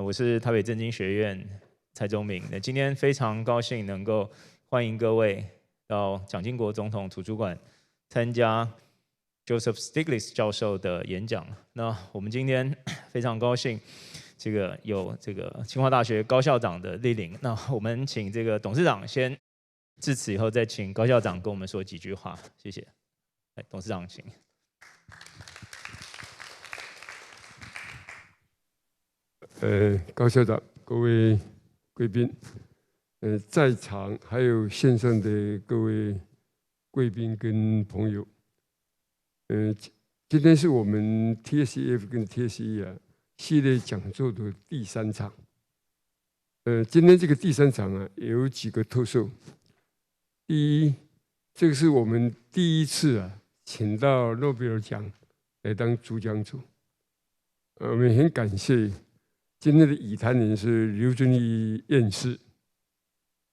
我是台北政经学院蔡宗明。今天非常高兴能够欢迎各位到蒋经国总统图书馆参加 Joseph Stiglitz 教授的演讲。那我们今天非常高兴，有清华大学高校长的莅临。那我们请董事长先致辞，以后再请高校长跟我们说几句话。谢谢。董事长请。高校长、各位贵宾，在场还有线上的各位贵宾跟朋友，今天是我们 TSEF 跟 TSE 系列讲座的第3场。今天这个第3场有几个特色。第一，这个是我们第一次请到诺贝尔奖来当主讲者，我们很感谢。今天的已谈人是刘遵义院士，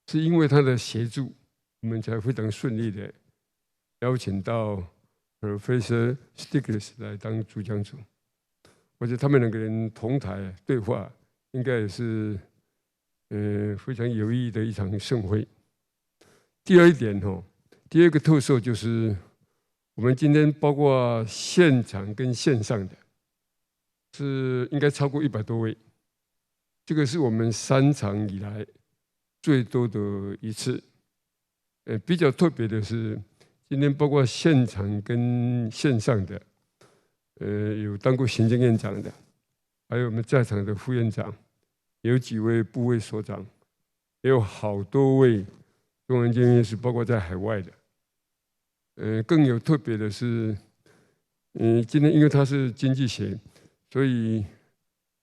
是因为他的协助，我们才非常顺利的邀请到 Professor Stiglitz 来当主讲者。我觉得他们2个人同台对话，应该也是非常有意义的一场盛会。第二点第二个特色就是我们今天包括现场跟线上的，是应该超过100多位。这个是我们3场以来最多的一次。比较特别的是，今天包括现场跟线上的，有当过行政院长的，还有我们在场的副院长，有几位部位所长，也有好多位中央监院士，包括在海外的。更有特别的是，今天因为他是经济学，所以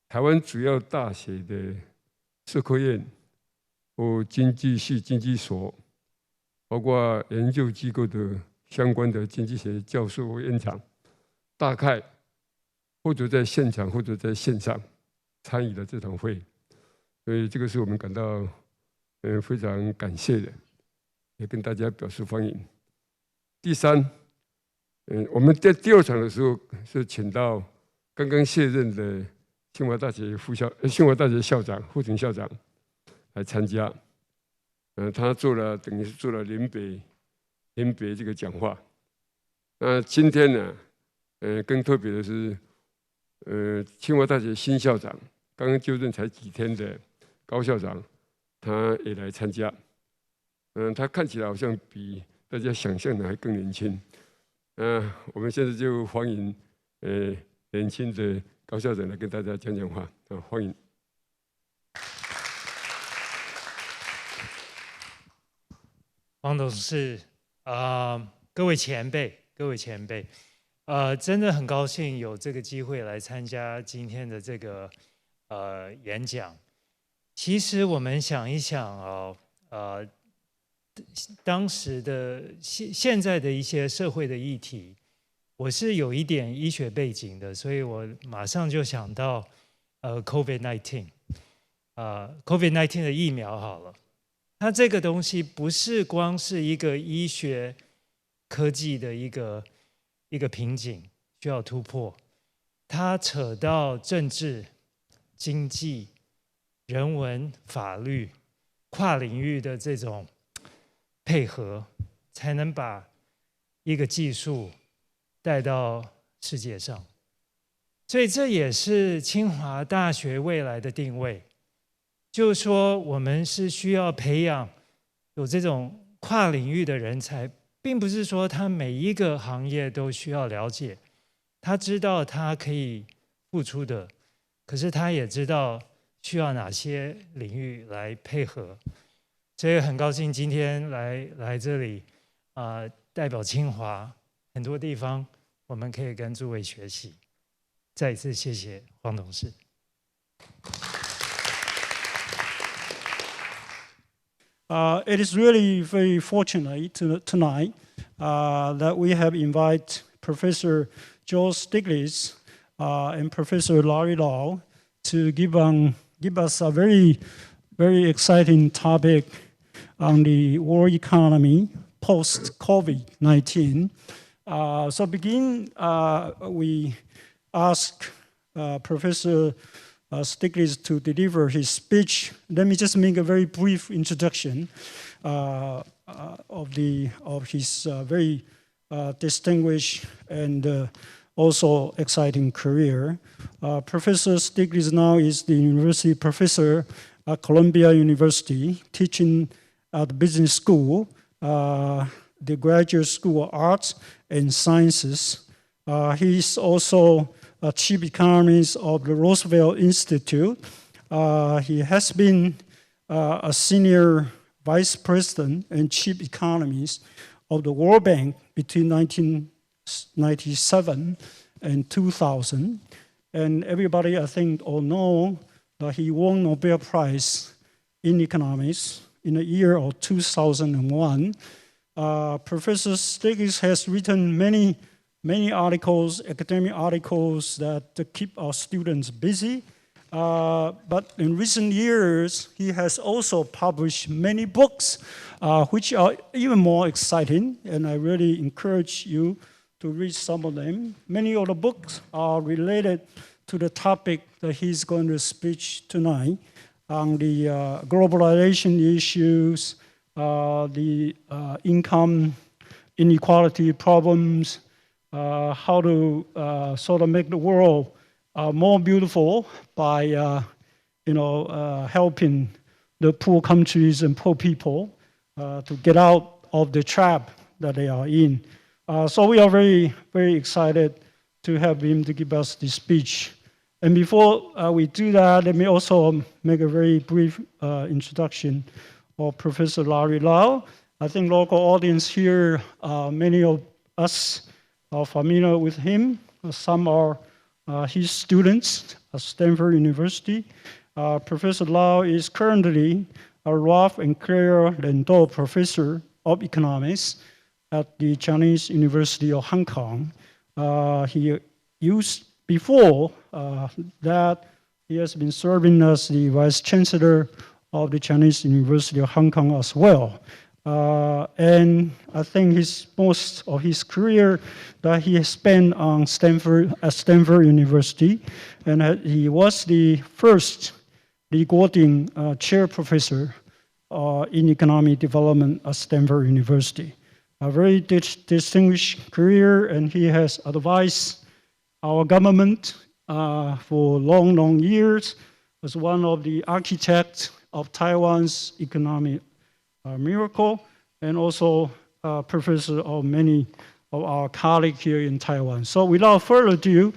台湾主要大学的社科院或经济系、经济所，包括研究机构的相关的经济学教授或院长，大概或者在现场或者在线上参与了这场会，所以这个是我们感到非常感谢的，也跟大家表示欢迎。第三，我们在第2场的时候是请到刚刚卸任的清华大学校长、副总校长来参加，他等于是做了联北这个讲话。那今天呢，更特别的是，清华大学新校长刚刚就任才几天的高校长，他也来参加。他看起来好像比大家想象的还更年轻。我们现在就欢迎年轻的高校长来跟大家讲讲话，欢迎。黄董事，各位前辈，真的很高兴有这个机会来参加今天的这个演讲。其实我们想一想当时的现在的一些社会的议题。我是有一点医学背景的，所以我马上就想到COVID-19， COVID-19 的疫苗好了。它这个东西不是光是一个医学科技的一个瓶颈需要突破，它扯到政治、经济、人文、法律跨领域的这种配合，才能把一个技术带到世界上，所以这也是清华大学未来的定位，就是说我们是需要培养有这种跨领域的人才，并不是说他每一个行业都需要了解，他知道他可以付出的，可是他也知道需要哪些领域来配合，所以很高兴今天来这里代表清华。很多地方我们可以跟诸位学习，再一次谢谢黄董事。It is really very fortunate tonight that we have invited Professor Joe Stiglitz and Professor Larry Lau to give us a very, very exciting topic on the world economy post-COVID-19. We ask Professor Stiglitz to deliver his speech. Let me just make a very brief introduction of his very distinguished and also exciting career. Professor Stiglitz now is the university professor at Columbia University, teaching at the business school, the Graduate School of Arts and Sciences. He is also a chief economist of the Roosevelt Institute. He has been a senior vice president and chief economist of the World Bank between 1997 and 2000. And everybody, I think, all know that he won Nobel Prize in economics in the year of 2001. Professor Stiglitz has written many articles, academic articles that keep our students busy. But in recent years, he has also published many books, which are even more exciting, and I really encourage you to read some of them. Many of the books are related to the topic that he's going to speak tonight on the globalization issues, the income inequality problems, how to sort of make the world more beautiful by helping the poor countries and poor people to get out of the trap that they are in. So we are very, very excited to have him to give us this speech. And before we do that, let me also make a very brief introduction of Professor Larry Lau. I think local audience here, many of us are familiar with him. Some are his students at Stanford University. Professor Lau is currently a Ralph and Claire Landau Professor of Economics at the Chinese University of Hong Kong. He used before that, he has been serving as the Vice Chancellor of the Chinese University of Hong Kong as well. And I think most of his career that he has spent on at Stanford University, and he was the first Lee Gordon chair professor in economic development at Stanford University. A very distinguished career, and he has advised our government for long years as one of the architects of Taiwan's economic miracle, and also professor of many of our colleagues here in Taiwan. So without further ado,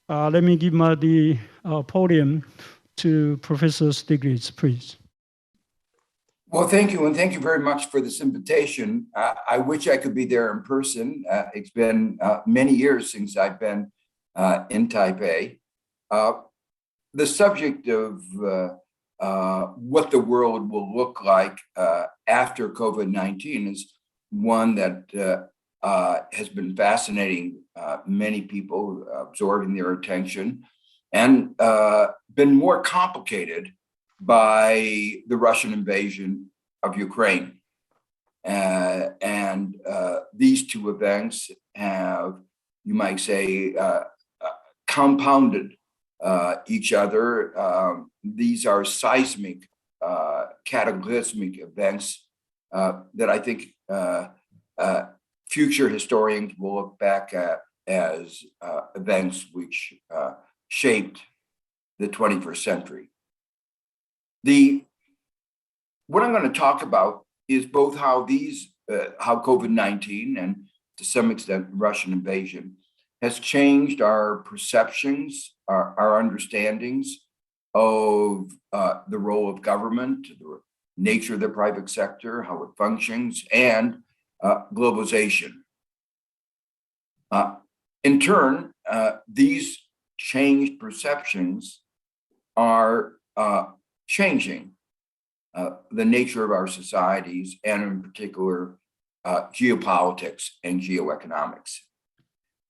let me give the podium to Professor Stiglitz, please. Well, thank you, and thank you very much for this invitation. I wish I could be there in person. It's been many years since I've been in Taipei. The subject of what the world will look like after COVID-19 is one that has been fascinating many people, absorbing their attention, and been more complicated by the Russian invasion of Ukraine. And these two events have, you might say, compounded each other. These are seismic, cataclysmic events that I think future historians will look back at as events which shaped the 21st century. What I'm going to talk about is both how COVID-19 and to some extent Russian invasion has changed our perceptions, our understandings of the role of government, the nature of the private sector, how it functions, and globalization. In turn, these changed perceptions are changing the nature of our societies, and in particular, geopolitics and geoeconomics.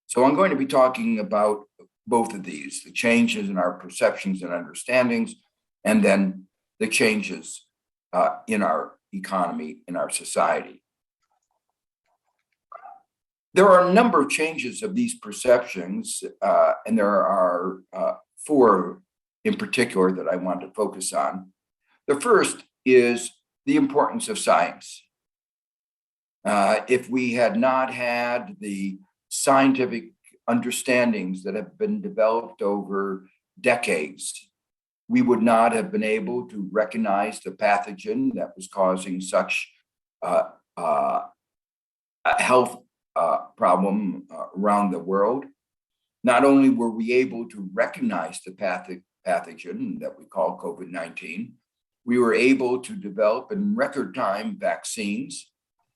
So I'm going to be talking about both of these, the changes in our perceptions and understandings, and then the changes in our economy, in our society. There are a number of changes of these perceptions, and there are four in particular that I want to focus on. The first is the importance of science. If we had not had the scientific understandings that have been developed over decades, we would not have been able to recognize the pathogen that was causing such a health problem around the world. Not only were we able to recognize the pathogen that we call COVID-19, we were able to develop in record time vaccines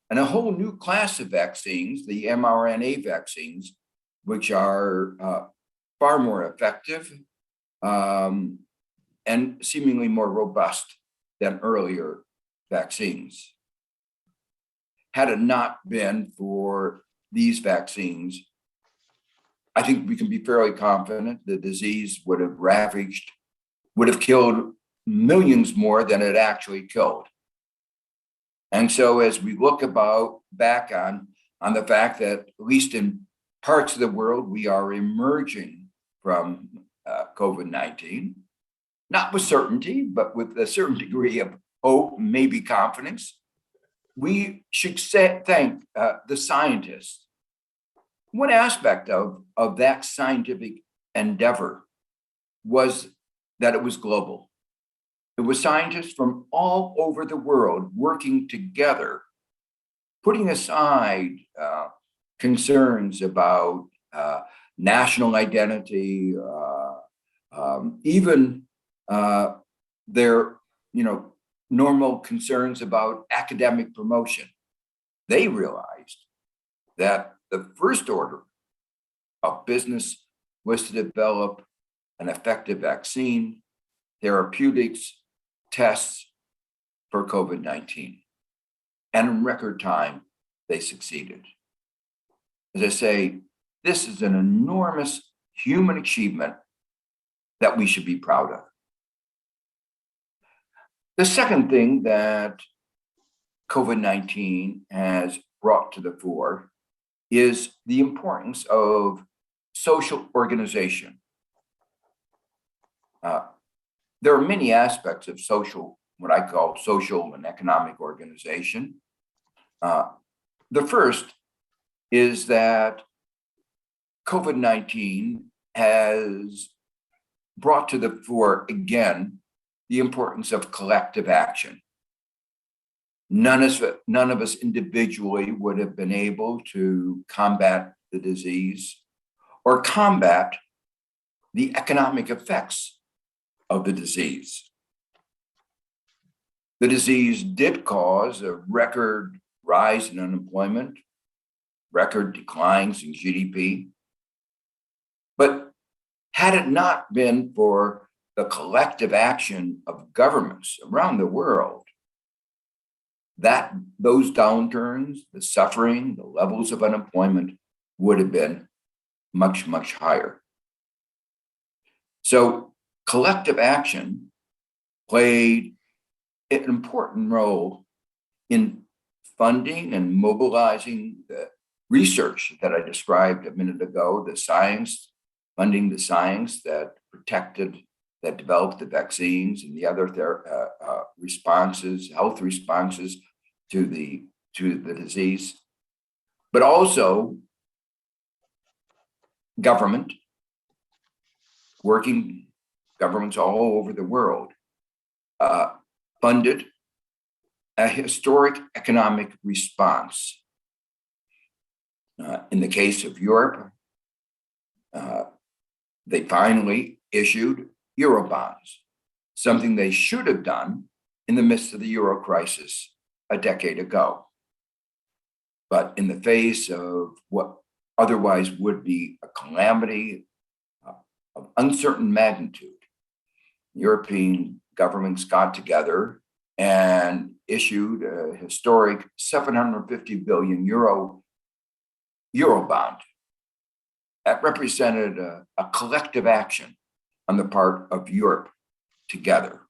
and a whole new class of vaccines, the mRNA vaccines, which are far more effective and seemingly more robust than earlier vaccines. Had it not been for these vaccines, I think we can be fairly confident the disease would have killed millions more than it actually killed. And so as we look back on the fact that at least in parts of the world, we are emerging from COVID-19, not with certainty, but with a certain degree of hope, maybe confidence, we should thank the scientists. One aspect of that scientific endeavor was that it was global. It was scientists from all over the world working together, putting aside concerns about national identity, even their normal concerns about academic promotion. They realized that the first order of business was to develop an effective vaccine, therapeutics, tests for COVID-19. And in record time, they succeeded. As I say, this is an enormous human achievement that we should be proud of. The second thing that COVID-19 has brought to the fore is the importance of social organization. There are many aspects of what I call social and economic organization. The first is that COVID-19 has brought to the fore again the importance of collective action. None of us individually would have been able to combat the disease or combat the economic effects of the disease. The disease did cause a record rise in unemployment, record declines in GDP. But had it not been for the collective action of governments around the world, those downturns, the suffering, the levels of unemployment would have been much, much higher. So collective action played an important role in funding and mobilizing the research that I described a minute ago, the science, funding the science that developed the vaccines and the other responses, health responses to the disease, but also governments all over the world funded a historic economic response. In the case of Europe, they finally issued Eurobonds, something they should have done in the midst of the Euro crisis a decade ago. But in the face of what otherwise would be a calamity of uncertain magnitude, European governments got together and issued a historic 750 billion Eurobond. That represented a collective action on the part of Europe together.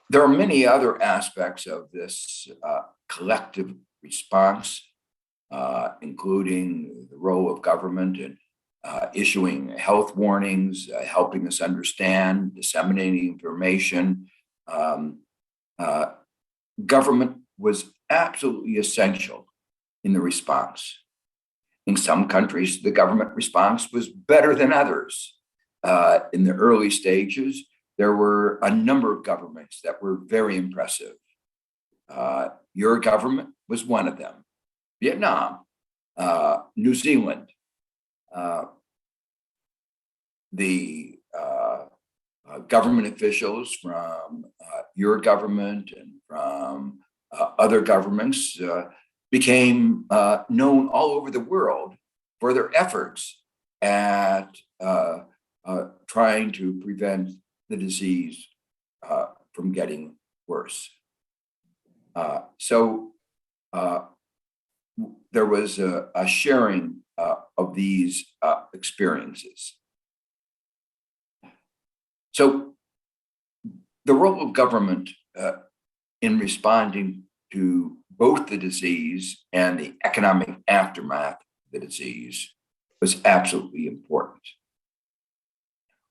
There are many other aspects of this collective response, including the role of government in issuing health warnings, helping us understand, disseminating information. Government was absolutely essential in the response. In some countries, the government response was better than others. In the early stages, there were a number of governments that were very impressive. Your government was one of them. Vietnam, New Zealand, the government officials from your government and from other governments became known all over the world for their efforts at trying to prevent the disease from getting worse. So there was a sharing of these experiences. So the role of government in responding to both the disease and the economic aftermath of the disease was absolutely important.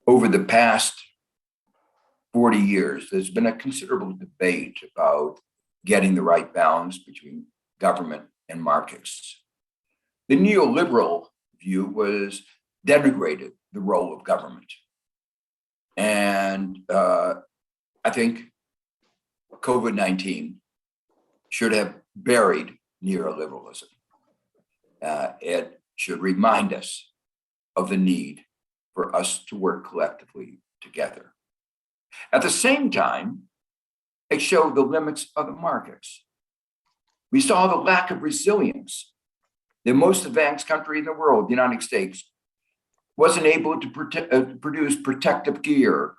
Over the past 40 years, there's been a considerable debate about getting the right balance between government and markets. The neoliberal view was denigrated the role of government. And I think COVID-19 should have buried neoliberalism. It should remind us of the need for us to work collectively together. At the same time, it showed the limits of the markets. We saw the lack of resilience. The most advanced country in the world, the United States, wasn't able to produce protective gear,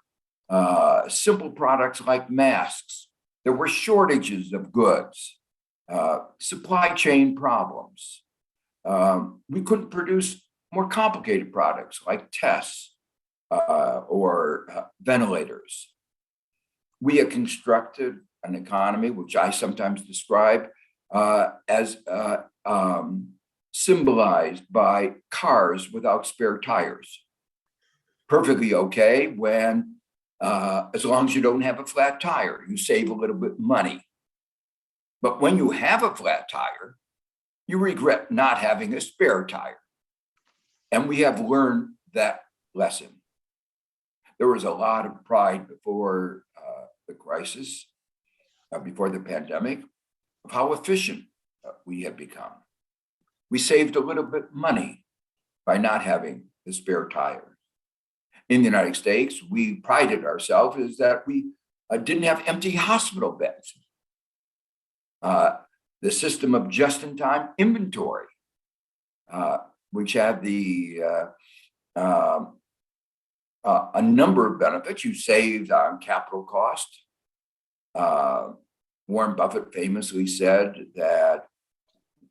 simple products like masks. There were shortages of goods, supply chain problems. We couldn't produce more complicated products like tests or ventilators. We had constructed an economy, which I sometimes describe as symbolized by cars without spare tires. Perfectly okay when, as long as you don't have a flat tire, you save a little bit of money. But when you have a flat tire, you regret not having a spare tire. And we have learned that lesson. There was a lot of pride before the crisis, before the pandemic, of how efficient we had become. We saved a little bit of money by not having the spare tire. In the United States, we prided ourselves is that we didn't have empty hospital beds. The system of just-in-time inventory, which had a number of benefits. You saved on capital cost. Warren Buffett famously said that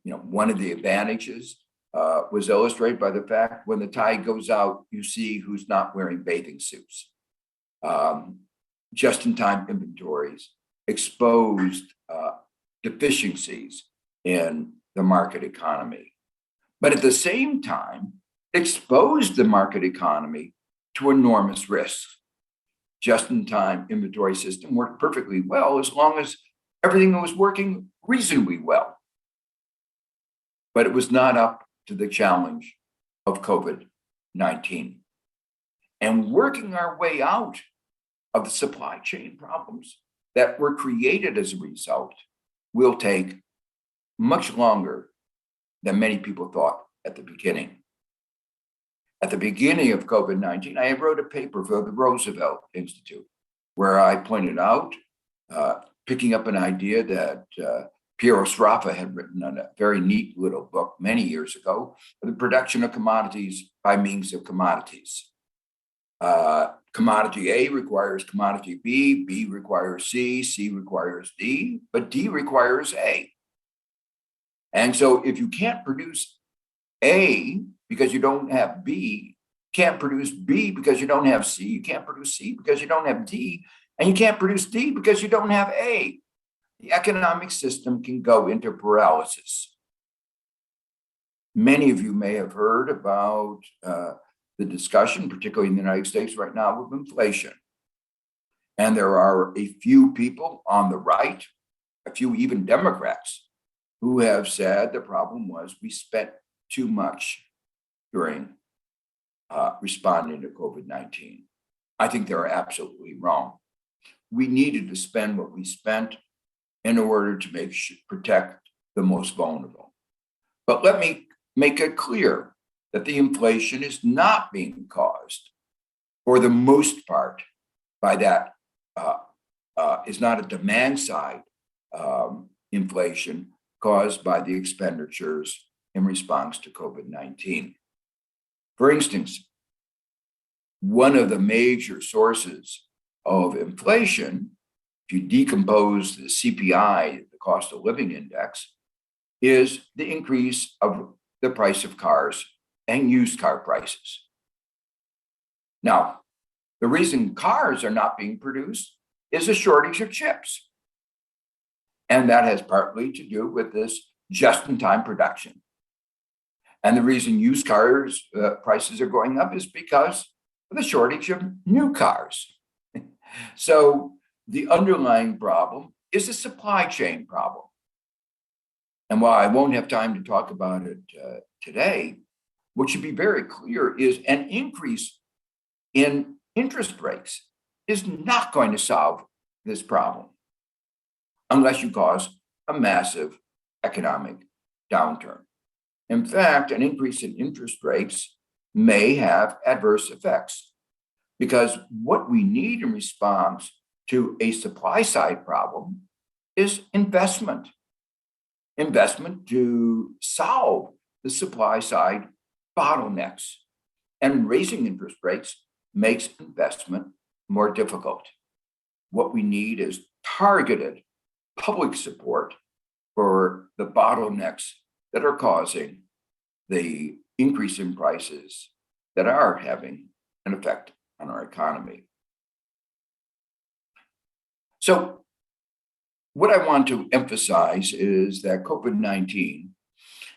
one of the advantages was illustrated by the fact when the tide goes out, you see who's not wearing bathing suits. Just-in-time inventories exposed deficiencies in the market economy, but at the same time, exposed the market economy to enormous risks. Just-in-time inventory system worked perfectly well as long as everything was working reasonably well. But it was not up to the challenge of COVID-19. And working our way out of the supply chain problems that were created as a result will take much longer than many people thought at the beginning. At the beginning of COVID-19, I wrote a paper for the Roosevelt Institute where I pointed out, picking up an idea that Piero Sraffa had written on a very neat little book many years ago, the production of commodities by means of commodities. Commodity A requires commodity B, B requires C, C requires D, but D requires A. And so if you can't produce A because you don't have B, can't produce B because you don't have C, you can't produce C because you don't have D, and you can't produce D because you don't have A, the economic system can go into paralysis. Many of you may have heard about the discussion, particularly in the United States right now, with inflation. And there are a few people on the right, a few even Democrats, who have said the problem was we spent too much during responding to COVID-19. I think they're absolutely wrong. We needed to spend what we spent in order to protect the most vulnerable. But let me make it clear that the inflation is not being caused, for the most part, by that is not a demand side inflation caused by the expenditures in response to COVID-19. For instance, one of the major sources of inflation, if you decompose the CPI, the cost of living index, is the increase of the price of cars and used car prices. Now, the reason cars are not being produced is a shortage of chips. And that has partly to do with this just-in-time production. And the reason used cars prices are going up is because of the shortage of new cars. So the underlying problem is a supply chain problem. And while I won't have time to talk about it today, what should be very clear is an increase in interest rates is not going to solve this problem unless you cause a massive economic downturn. In fact, an increase in interest rates may have adverse effects because what we need in response to a supply side problem is investment. Investment to solve the supply side bottlenecks. And raising interest rates makes investment more difficult. What we need is targeted public support for the bottlenecks that are causing the increase in prices that are having an effect on our economy. So what I want to emphasize is that COVID-19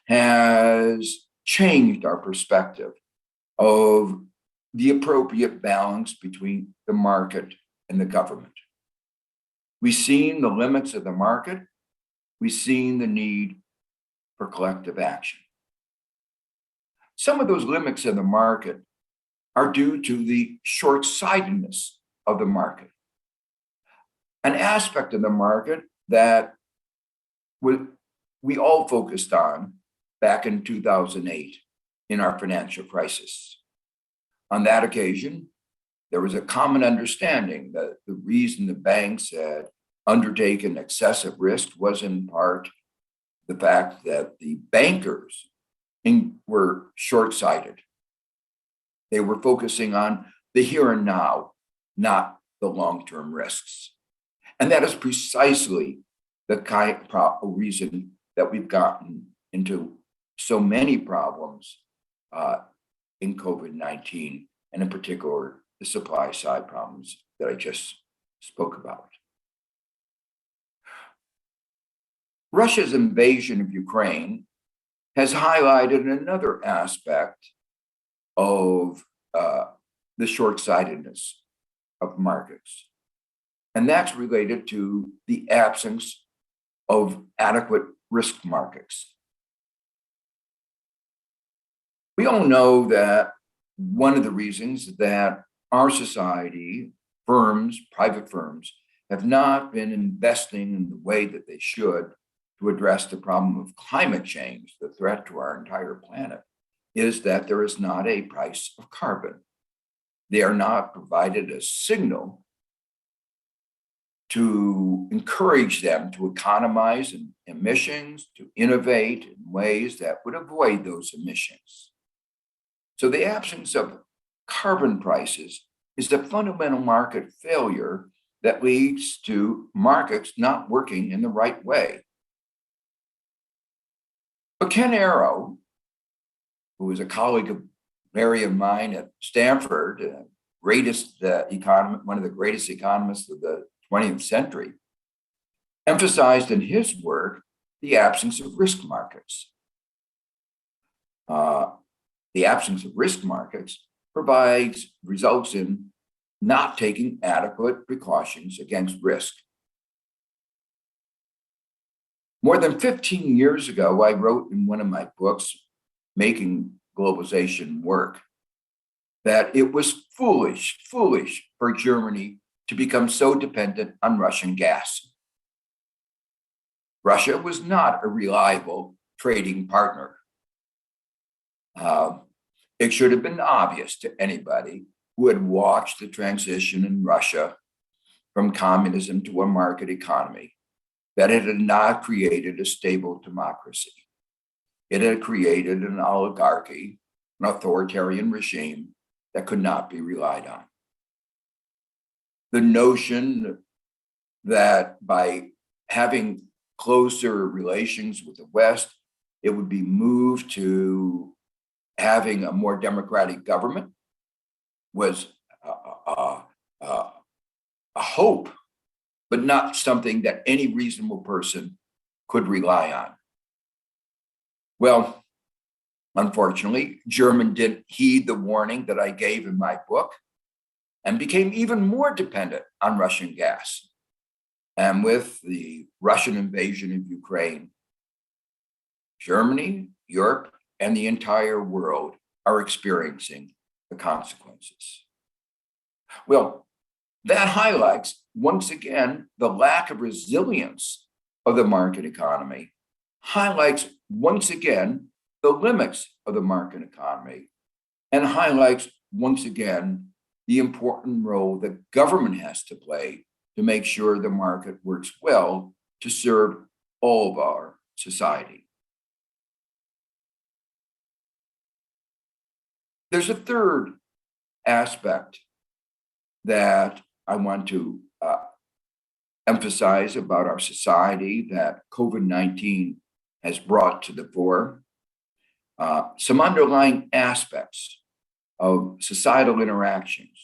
has changed our perspective of the appropriate balance between the market and the government. We've seen the limits of the market. We've seen the need for collective action. Some of those limits of the market are due to the short-sightedness of the market. An aspect of the market that we all focused on back in 2008 in our financial crisis. On that occasion, there was a common understanding that the reason the banks had undertaken excessive risk was in part the fact that the bankers were short-sighted. They were focusing on the here and now, not the long-term risks. And that is precisely the kind of reason that we've gotten into so many problems in COVID-19, and in particular, the supply side problems that I just spoke about. Russia's invasion of Ukraine has highlighted another aspect of the short-sightedness of markets. And that's related to the absence of adequate risk markets. We all know that one of the reasons that our society, firms, private firms, have not been investing in the way that they should to address the problem of climate change, the threat to our entire planet, is that there is not a price of carbon. They are not provided a signal to encourage them to economize in emissions, to innovate in ways that would avoid those emissions. So the absence of carbon prices is the fundamental market failure that leads to markets not working in the right way. But Ken Arrow, who is a colleague of Mary and mine at Stanford, one of the greatest economists of the 20th century, emphasized in his work the absence of risk markets. the absence of risk markets results in not taking adequate precautions against risk. More than 15 years ago, I wrote in one of my books, Making Globalization Work, that it was foolish for Germany to become so dependent on Russian gas. Russia was not a reliable trading partner. It should have been obvious to anybody who had watched the transition in Russia from communism to a market economy that it had not created a stable democracy. It had created an oligarchy, an authoritarian regime that could not be relied on. The notion that by having closer relations with the West, it would be moved to having a more democratic government was a hope, but not something that any reasonable person could rely on. Well, unfortunately, Germany didn't heed the warning that I gave in my book and became even more dependent on Russian gas. And with the Russian invasion of Ukraine, Germany, Europe, and the entire world are experiencing the consequences. Well, that highlights, once again, the lack of resilience of the market economy, highlights, once again, the limits of the market economy, and highlights, once again, the important role that government has to play to make sure the market works well to serve all of our society. There's a third aspect that I want to emphasize about our society that COVID-19 has brought to the fore. Some underlying aspects of societal interactions.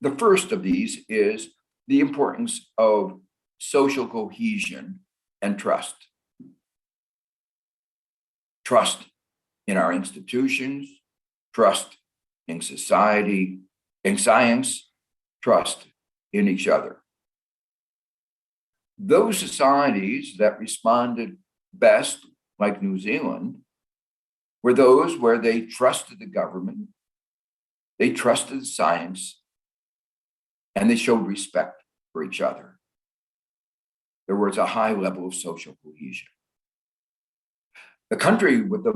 The first of these is the importance of social cohesion and trust. Trust in our institutions, trust in society, in science, trust in each other. Those societies that responded best, like New Zealand, were those where they trusted the government, they trusted science, and they showed respect for each other. There was a high level of social cohesion. The country with the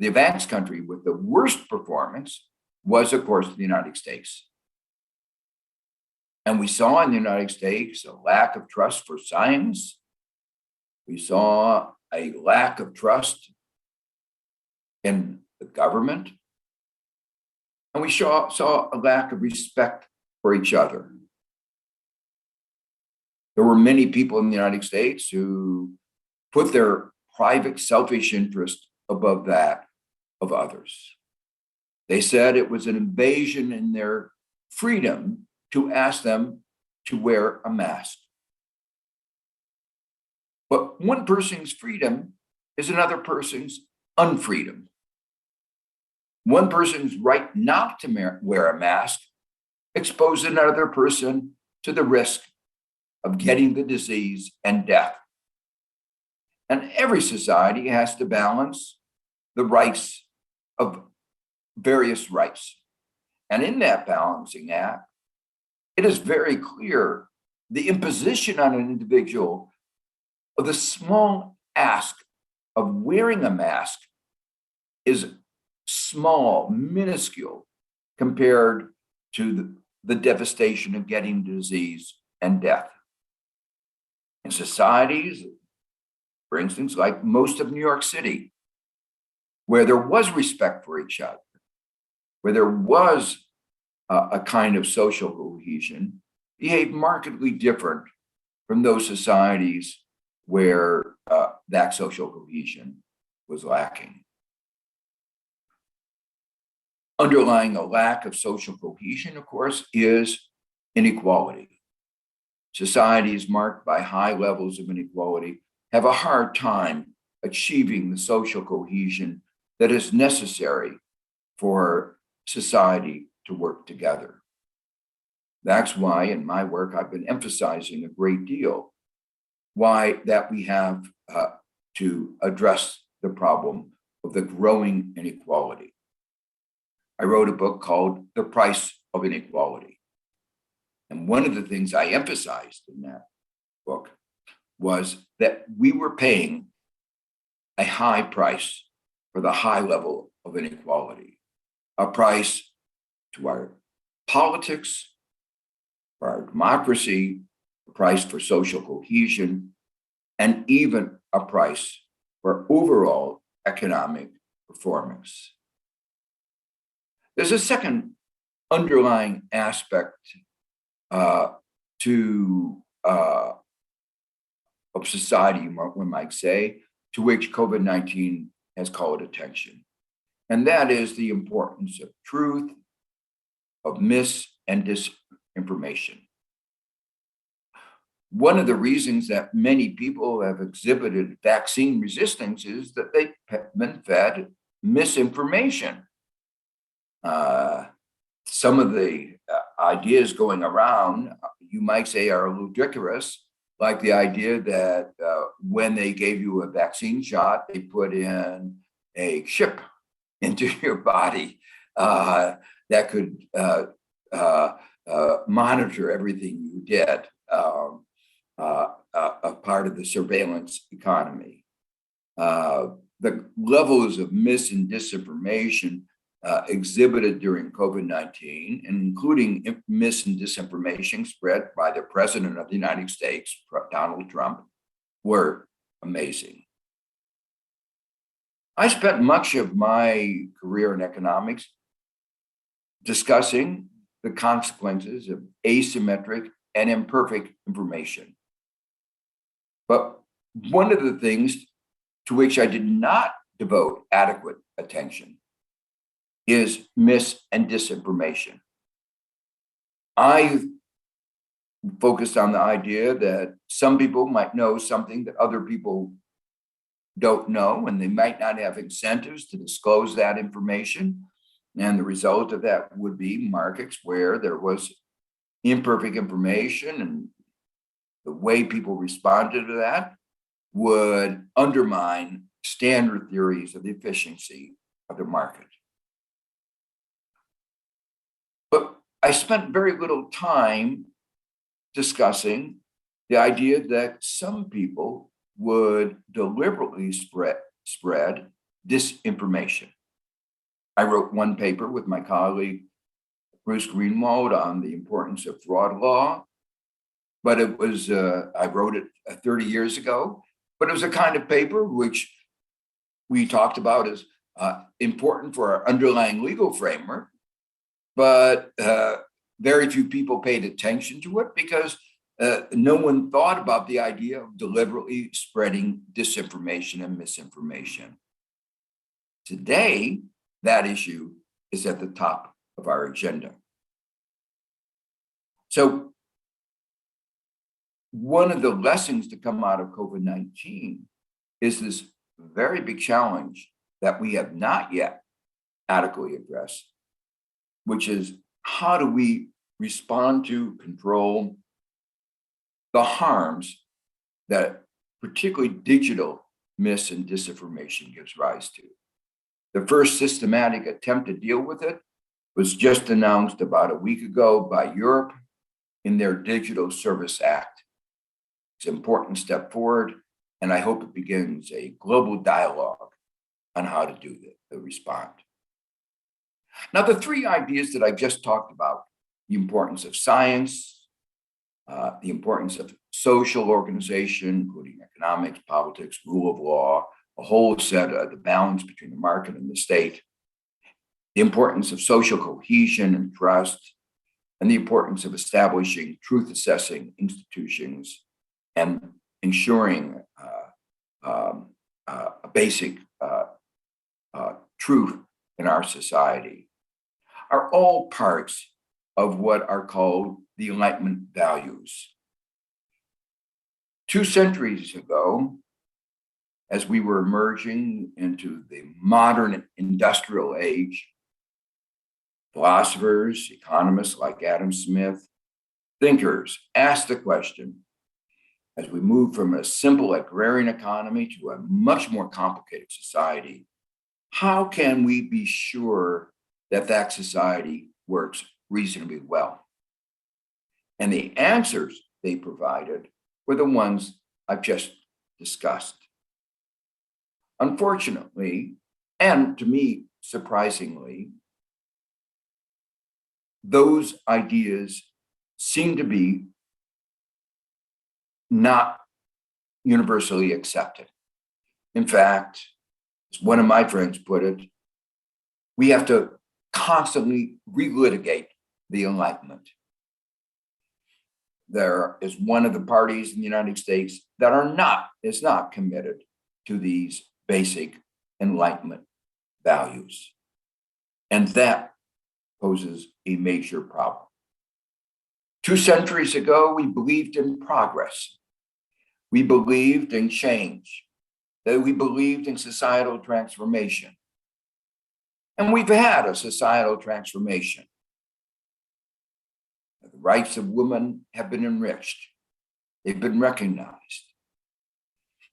advanced country with the worst performance was, of course, the United States. And we saw in the United States a lack of trust for science. We saw a lack of trust in the government. And we saw a lack of respect for each other. There were many people in the United States who put their private selfish interest above that of others. They said it was an invasion in their freedom to ask them to wear a mask. But one person's freedom is another person's unfreedom. One person's right not to wear a mask exposes another person to the risk of getting the disease and death. And every society has to balance the rights of various rights. And in that balancing act, it is very clear the imposition on an individual of the small ask of wearing a mask is small, minuscule, compared to the devastation of getting disease and death. In societies, for instance, like most of New York City, where there was respect for each other, where there was a kind of social cohesion, behaved markedly different from those societies where that social cohesion was lacking. Underlying a lack of social cohesion, of course, is inequality. Societies marked by high levels of inequality have a hard time achieving the social cohesion that is necessary for society to work together. That's why in my work, I've been emphasizing a great deal why that we have to address the problem of the growing inequality. I wrote a book called The Price of Inequality. And one of the things I emphasized in that book was that we were paying a high price for the high level of inequality, a price to our politics, for our democracy, a price for social cohesion, and even a price for overall economic performance. There's a second underlying aspect of society, one might say, to which COVID-19 has called attention. And that is the importance of truth, of mis and disinformation. One of the reasons that many people have exhibited vaccine resistance is that they've been fed misinformation. Some of the ideas going around, you might say, are ludicrous, like the idea that when they gave you a vaccine shot, they put in a chip into your body that could monitor everything you did, a part of the surveillance economy. The levels of mis and disinformation exhibited during COVID-19, including mis and disinformation spread by the President of the United States, Donald Trump, were amazing. I spent much of my career in economics discussing the consequences of asymmetric and imperfect information. But one of the things to which I did not devote adequate attention is mis and disinformation. I focused on the idea that some people might know something that other people don't know, and they might not have incentives to disclose that information. And the result of that would be markets where there was imperfect information, and the way people responded to that would undermine standard theories of the efficiency of the market. But I spent very little time discussing the idea that some people would deliberately spread disinformation. I wrote one paper with my colleague, Bruce Greenwald, on the importance of fraud law, but it was, I wrote it 30 years ago, but it was a kind of paper which we talked about as important for our underlying legal framework, but very few people paid attention to it because no one thought about the idea of deliberately spreading disinformation and misinformation. Today, that issue is at the top of our agenda. So one of the lessons to come out of COVID-19 is this very big challenge that we have not yet adequately addressed, which is how do we respond to, control the harms that particularly digital mis and disinformation gives rise to. The first systematic attempt to deal with it was just announced about a week ago by Europe in their Digital Service Act. It's an important step forward, and I hope it begins a global dialogue on how to do the respond. Now, the three ideas that I just talked about, the importance of science, the importance of social organization, including economics, politics, rule of law, a whole set of the balance between the market and the state, the importance of social cohesion and trust, and the importance of establishing truth-assessing institutions and ensuring a basic truth in our society are all parts of what are called the Enlightenment values. 2 centuries ago, as we were emerging into the modern industrial age, philosophers, economists like Adam Smith, thinkers asked the question, as we move from a simple agrarian economy to a much more complicated society, how can we be sure that that society works reasonably well? And the answers they provided were the ones I've just discussed. Unfortunately, and to me, surprisingly, those ideas seem to be not universally accepted. In fact, as one of my friends put it, we have to constantly relitigate the Enlightenment. There is one of the parties in the United States that is not committed to these basic Enlightenment values. And that poses a major problem. 2 centuries ago, we believed in progress. We believed in change, that we believed in societal transformation. And we've had a societal transformation. The rights of women have been enriched. They've been recognized.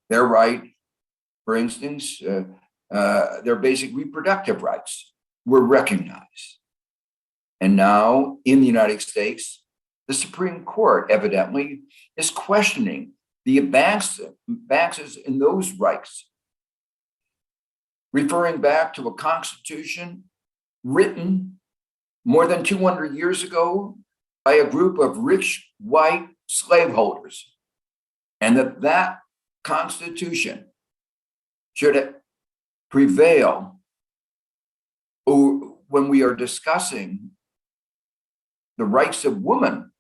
Their right, for instance, their basic reproductive rights were recognized. And now in the United States, the Supreme Court evidently is questioning the advances in those rights, referring back to a constitution written more than 200 years ago by a group of rich white slaveholders, and that constitution should prevail when we are discussing the rights of women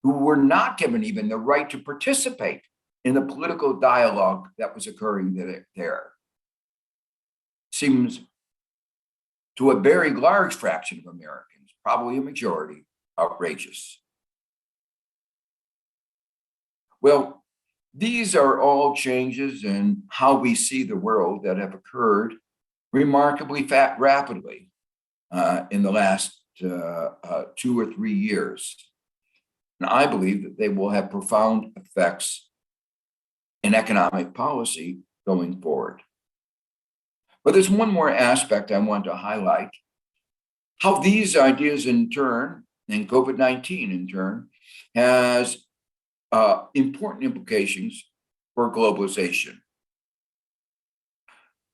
who were not given even the right to participate in the political dialogue that was occurring there. Seems to a very large fraction of Americans, probably a majority, outrageous. Well, these are all changes in how we see the world that have occurred remarkably rapidly in the last 2 or 3 years. And I believe that they will have profound effects in economic policy going forward. But there's one more aspect I want to highlight, how these ideas in turn, and COVID-19 in turn, has important implications for globalization.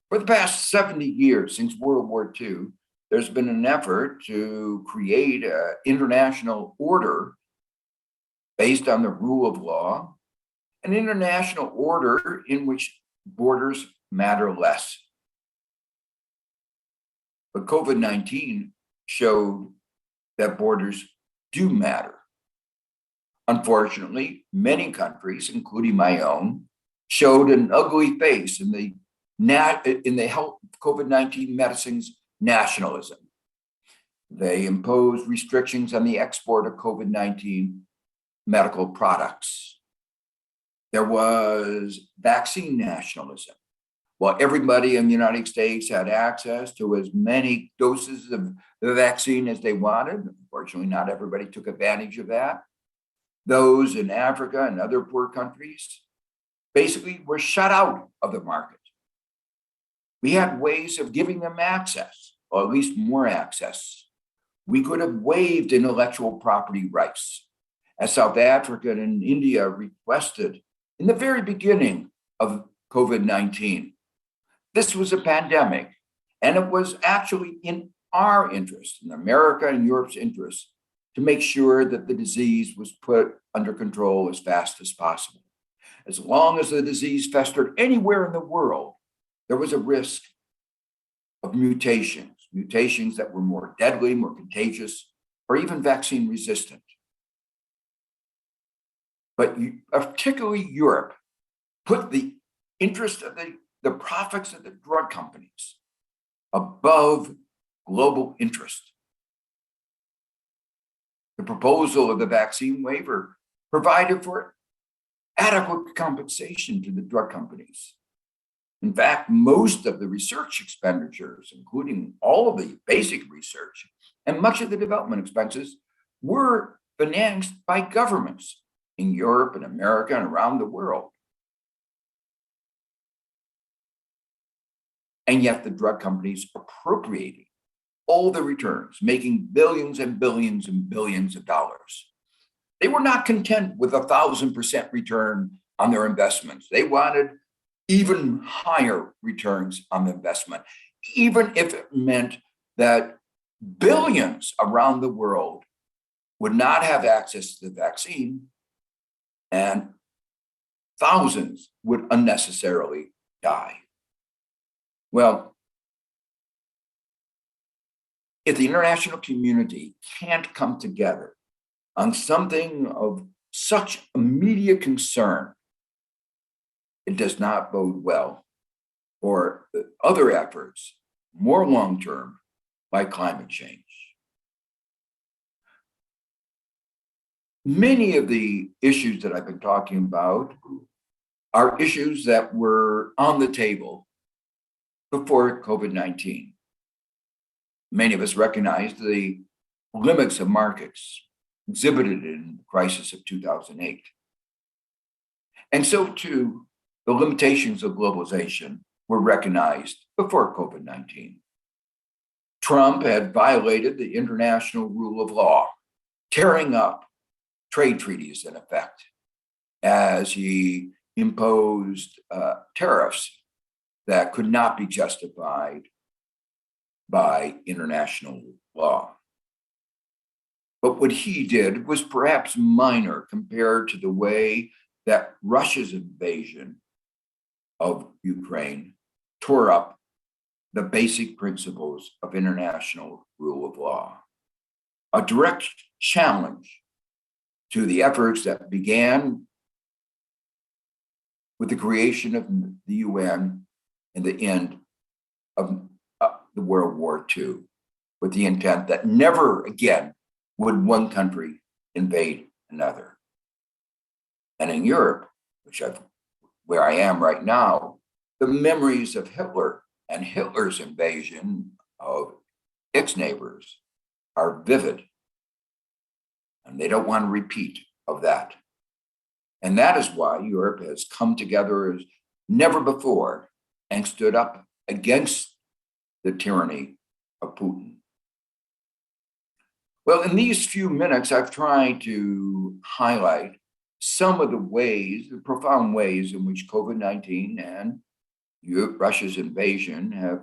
For the past 70 years, since World War II, there's been an effort to create an international order based on the rule of law, an international order in which borders matter less. But COVID-19 showed that borders do matter. Unfortunately, many countries, including my own, showed an ugly face in the health COVID-19 medicines nationalism. They imposed restrictions on the export of COVID-19 medical products. There was vaccine nationalism. While everybody in the United States had access to as many doses of the vaccine as they wanted, unfortunately, not everybody took advantage of that. Those in Africa and other poor countries basically were shut out of the market. We had ways of giving them access, or at least more access. We could have waived intellectual property rights, as South Africa and India requested in the very beginning of COVID-19. This was a pandemic, and it was actually in our interest, in America and Europe's interest, to make sure that the disease was put under control as fast as possible. As long as the disease festered anywhere in the world, there was a risk of mutations that were more deadly, more contagious, or even vaccine resistant. But particularly Europe put the interest of the profits of the drug companies above global interest. The proposal of the vaccine waiver provided for adequate compensation to the drug companies. In fact, most of the research expenditures, including all of the basic research and much of the development expenses, were financed by governments in Europe and America and around the world. And yet the drug companies appropriated all the returns, making billions and billions and billions of dollars. They were not content with 1,000% return on their investments. They wanted even higher returns on the investment, even if it meant that billions around the world would not have access to the vaccine and thousands would unnecessarily die. Well, if the international community can't come together on something of such immediate concern, it does not bode well for other efforts, more long-term, like climate change. Many of the issues that I've been talking about are issues that were on the table before COVID-19. Many of us recognized the limits of markets exhibited in the crisis of 2008. And so too, the limitations of globalization were recognized before COVID-19. Trump had violated the international rule of law, tearing up trade treaties in effect as he imposed tariffs that could not be justified by international law. But what he did was perhaps minor compared to the way that Russia's invasion of Ukraine tore up the basic principles of international rule of law. A direct challenge to the efforts that began with the creation of the UN and the end of the World War II, with the intent that never again would one country invade another. And in Europe, where I am right now, the memories of Hitler and Hitler's invasion of its neighbors are vivid. And they don't want to repeat of that. And that is why Europe has come together as never before and stood up against the tyranny of Putin. Well, in these few minutes, I've tried to highlight some of the ways, the profound ways in which COVID-19 and Russia's invasion have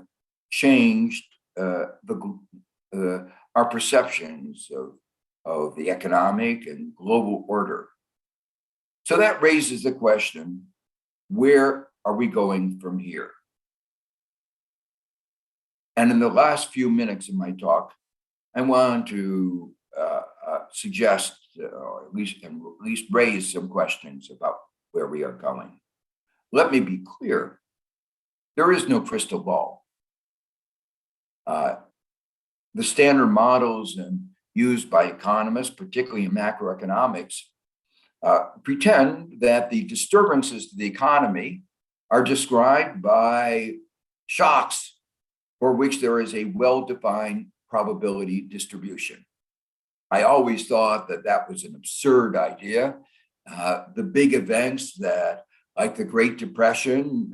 changed our perceptions of the economic and global order. So that raises the question, where are we going from here? And in the last few minutes of my talk, I want to suggest, or at least raise some questions about where we are going. Let me be clear, there is no crystal ball. The standard models used by economists, particularly in macroeconomics, pretend that the disturbances to the economy are described by shocks for which there is a well-defined probability distribution. I always thought that that was an absurd idea. The big events that, like the Great Depression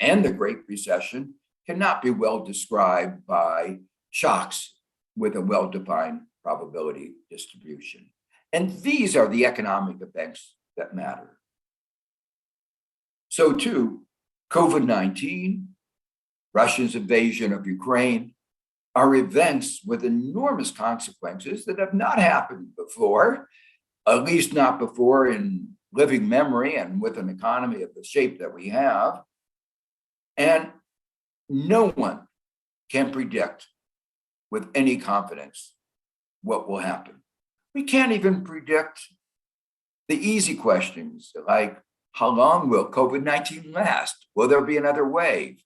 and the Great Recession, cannot be well described by shocks with a well-defined probability distribution. And these are the economic events that matter. So too, COVID-19, Russia's invasion of Ukraine, are events with enormous consequences that have not happened before, at least not before in living memory and with an economy of the shape that we have. And no one can predict with any confidence what will happen. We can't even predict the easy questions like, how long will COVID-19 last? Will there be another wave?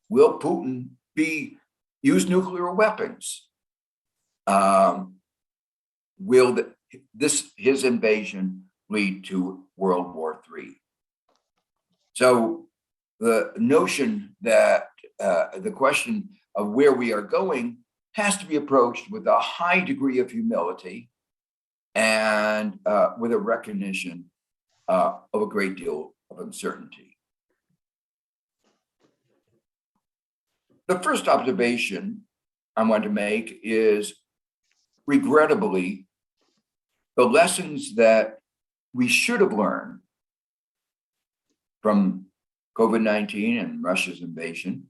Will Putin use nuclear weapons? Will his invasion lead to World War III? So the notion that the question of where we are going has to be approached with a high degree of humility and with a recognition of a great deal of uncertainty. The first observation I want to make is, regrettably, the lessons that we should have learned from COVID-19 and Russia's invasion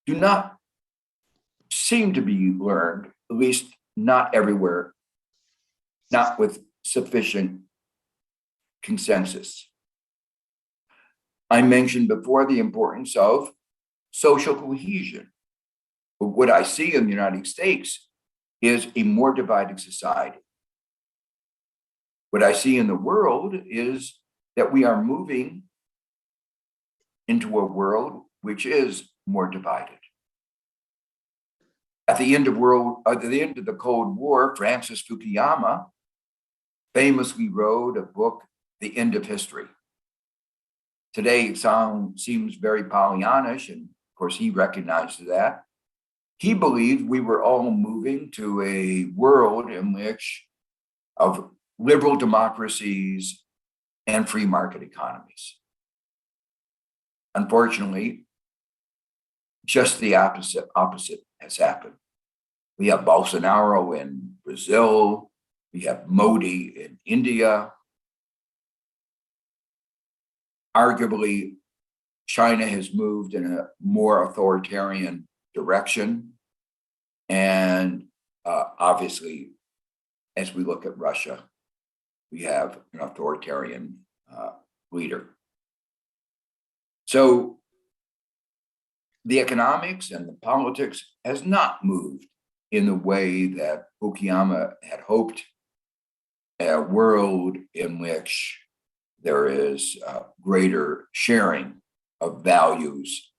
do not seem to be learned, at least not everywhere, not with sufficient consensus. I mentioned before the importance of social cohesion. But what I see in the United States is a more divided society. What I see in the world is that we are moving into a world which is more divided. At the end of the Cold War, Francis Fukuyama famously wrote a book, The End of History. Today, it seems very Pollyannish, and of course, he recognized that. He believed we were all moving to a world in which of liberal democracies and free market economies. Unfortunately, just the opposite has happened. We have Bolsonaro in Brazil. We have Modi in India. Arguably, China has moved in a more authoritarian direction. And obviously, as we look at Russia, we have an authoritarian leader. So the economics and the politics has not moved in the way that Fukuyama had hoped, a world in which there is greater sharing of values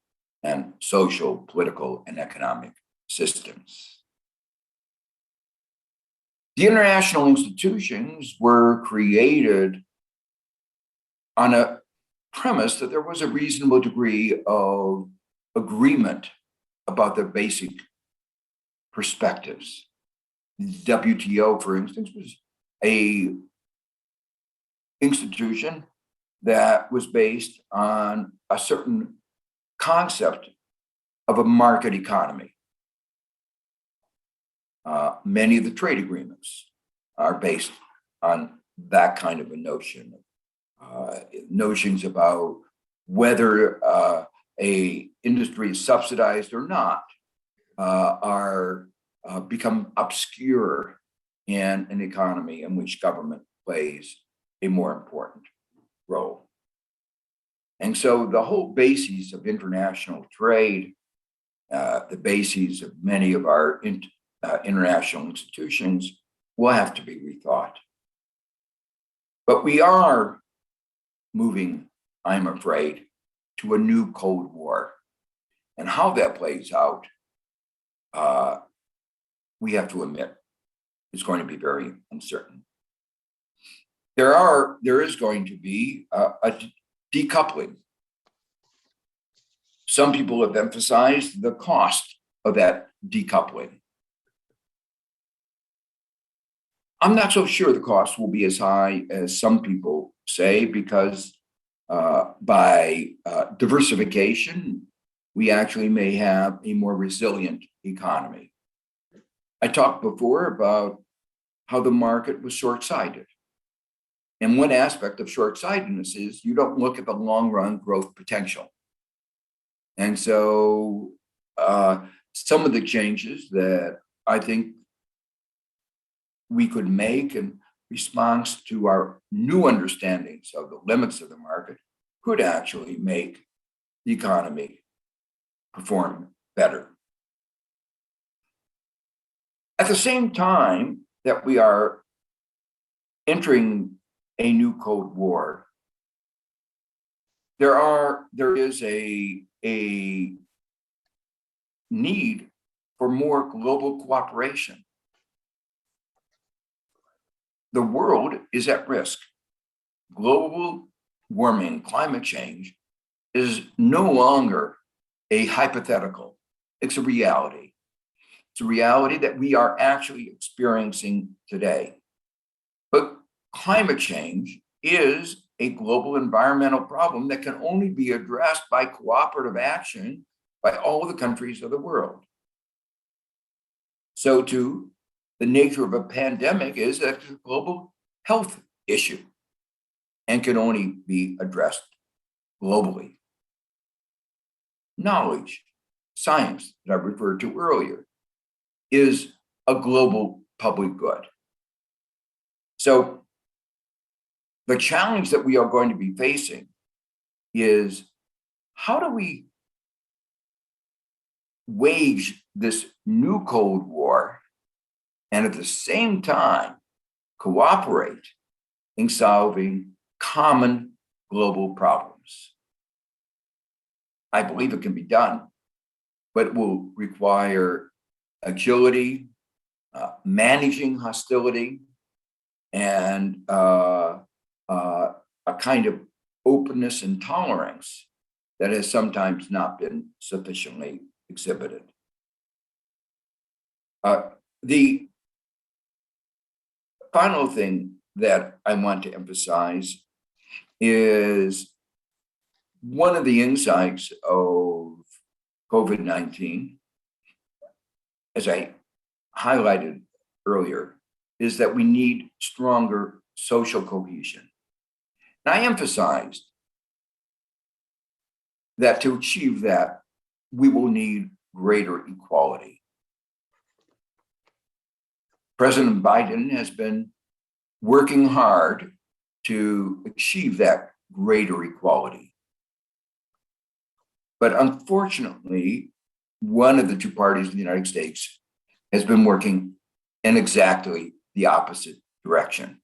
and social, political, and economic systems. The international institutions were created on a premise that there was a reasonable degree of agreement about the basic perspectives. The WTO, for instance, was a institution that was based on a certain concept of a market economy. Many of the trade agreements are based on that kind of a notion. Notions about whether a industry is subsidized or not are become obscure in an economy in which government plays a more important role. And so the whole basis of international trade, the basis of many of our international institutions will have to be rethought. But we are moving, I'm afraid, to a new Cold War. And how that plays out, we have to admit, is going to be very uncertain. There is going to be a decoupling. Some people have emphasized the cost of that decoupling. I'm not so sure the cost will be as high as some people say, because by diversification, we actually may have a more resilient economy. I talked before about how the market was short-sighted. And one aspect of short-sightedness is you don't look at the long-run growth potential. And so some of the changes that I think we could make in response to our new understandings of the limits of the market could actually make the economy perform better. At the same time that we are entering a new Cold War, there is a need for more global cooperation. The world is at risk. Global warming, climate change, is no longer a hypothetical. It's a reality. It's a reality that we are actually experiencing today. But climate change is a global environmental problem that can only be addressed by cooperative action by all the countries of the world. So too, the nature of a pandemic is that it's a global health issue and can only be addressed globally. Knowledge, science that I referred to earlier, is a global public good. So the challenge that we are going to be facing is, how do we wage this new Cold War and at the same time cooperate in solving common global problems? I believe it can be done, but it will require agility, managing hostility, and a kind of openness and tolerance that has sometimes not been sufficiently exhibited. The final thing that I want to emphasize is one of the insights of COVID-19, as I highlighted earlier, is that we need stronger social cohesion. And I emphasized that to achieve that, we will need greater equality. President Biden has been working hard to achieve that greater equality. But unfortunately, one of the two parties in the United States has been working in exactly the opposite direction.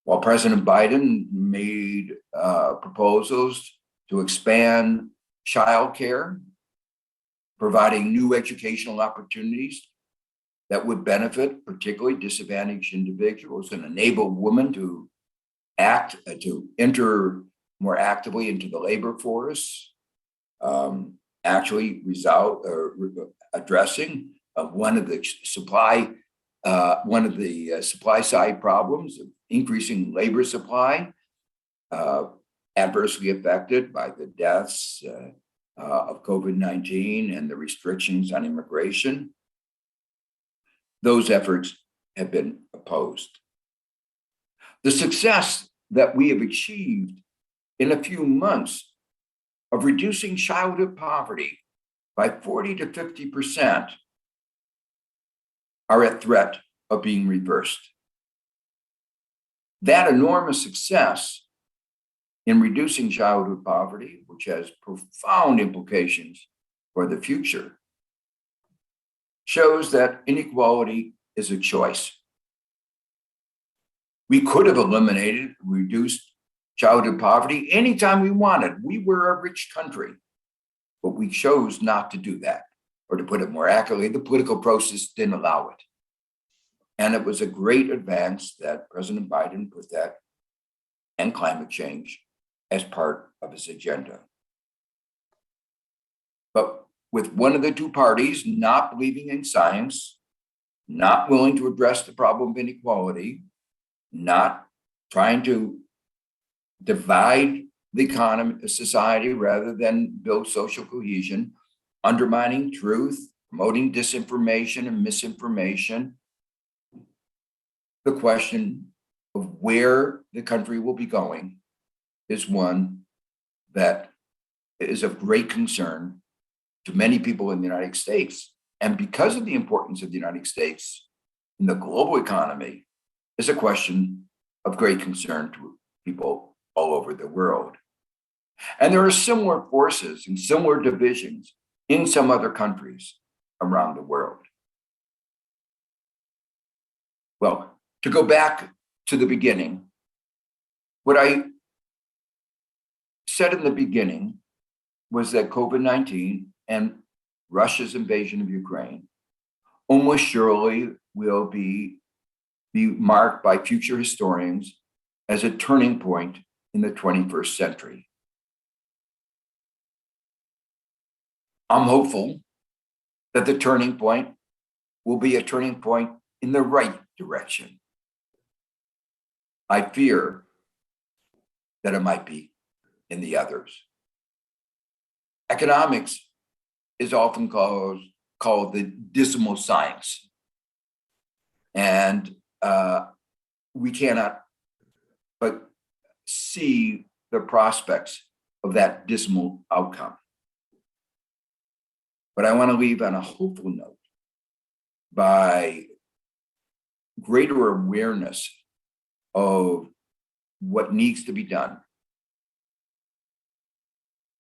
While President Biden made proposals to expand childcare, providing new educational opportunities that would benefit particularly disadvantaged individuals and enable women to enter more actively into the labor force, actually addressing one of the supply side problems of increasing labor supply, adversely affected by the deaths of COVID-19 and the restrictions on immigration. Those efforts have been opposed. The success that we have achieved in a few months of reducing childhood poverty by 40 to 50% are at threat of being reversed. That enormous success in reducing childhood poverty, which has profound implications for the future, shows that inequality is a choice. We could have eliminated, reduced childhood poverty anytime we wanted. We were a rich country, but we chose not to do that. Or to put it more accurately, the political process didn't allow it. And it was a great advance that President Biden put that and climate change as part of his agenda. But with one of the two parties not believing in science, not willing to address the problem of inequality, not trying to divide the economy, society, rather than build social cohesion, undermining truth, promoting disinformation and misinformation, the question of where the country will be going is one that is of great concern to many people in the United States. And because of the importance of the United States in the global economy, is a question of great concern to people all over the world. And there are similar forces and similar divisions in some other countries around the world. Well, to go back to the beginning, what I said in the beginning was that COVID-19 and Russia's invasion of Ukraine almost surely will be marked by future historians as a turning point in the 21st century. I'm hopeful that the turning point will be a turning point in the right direction. I fear that it might be in the others. Economics is often called the dismal science. And we cannot but see the prospects of that dismal outcome. But I want to leave on a hopeful note by greater awareness of what needs to be done,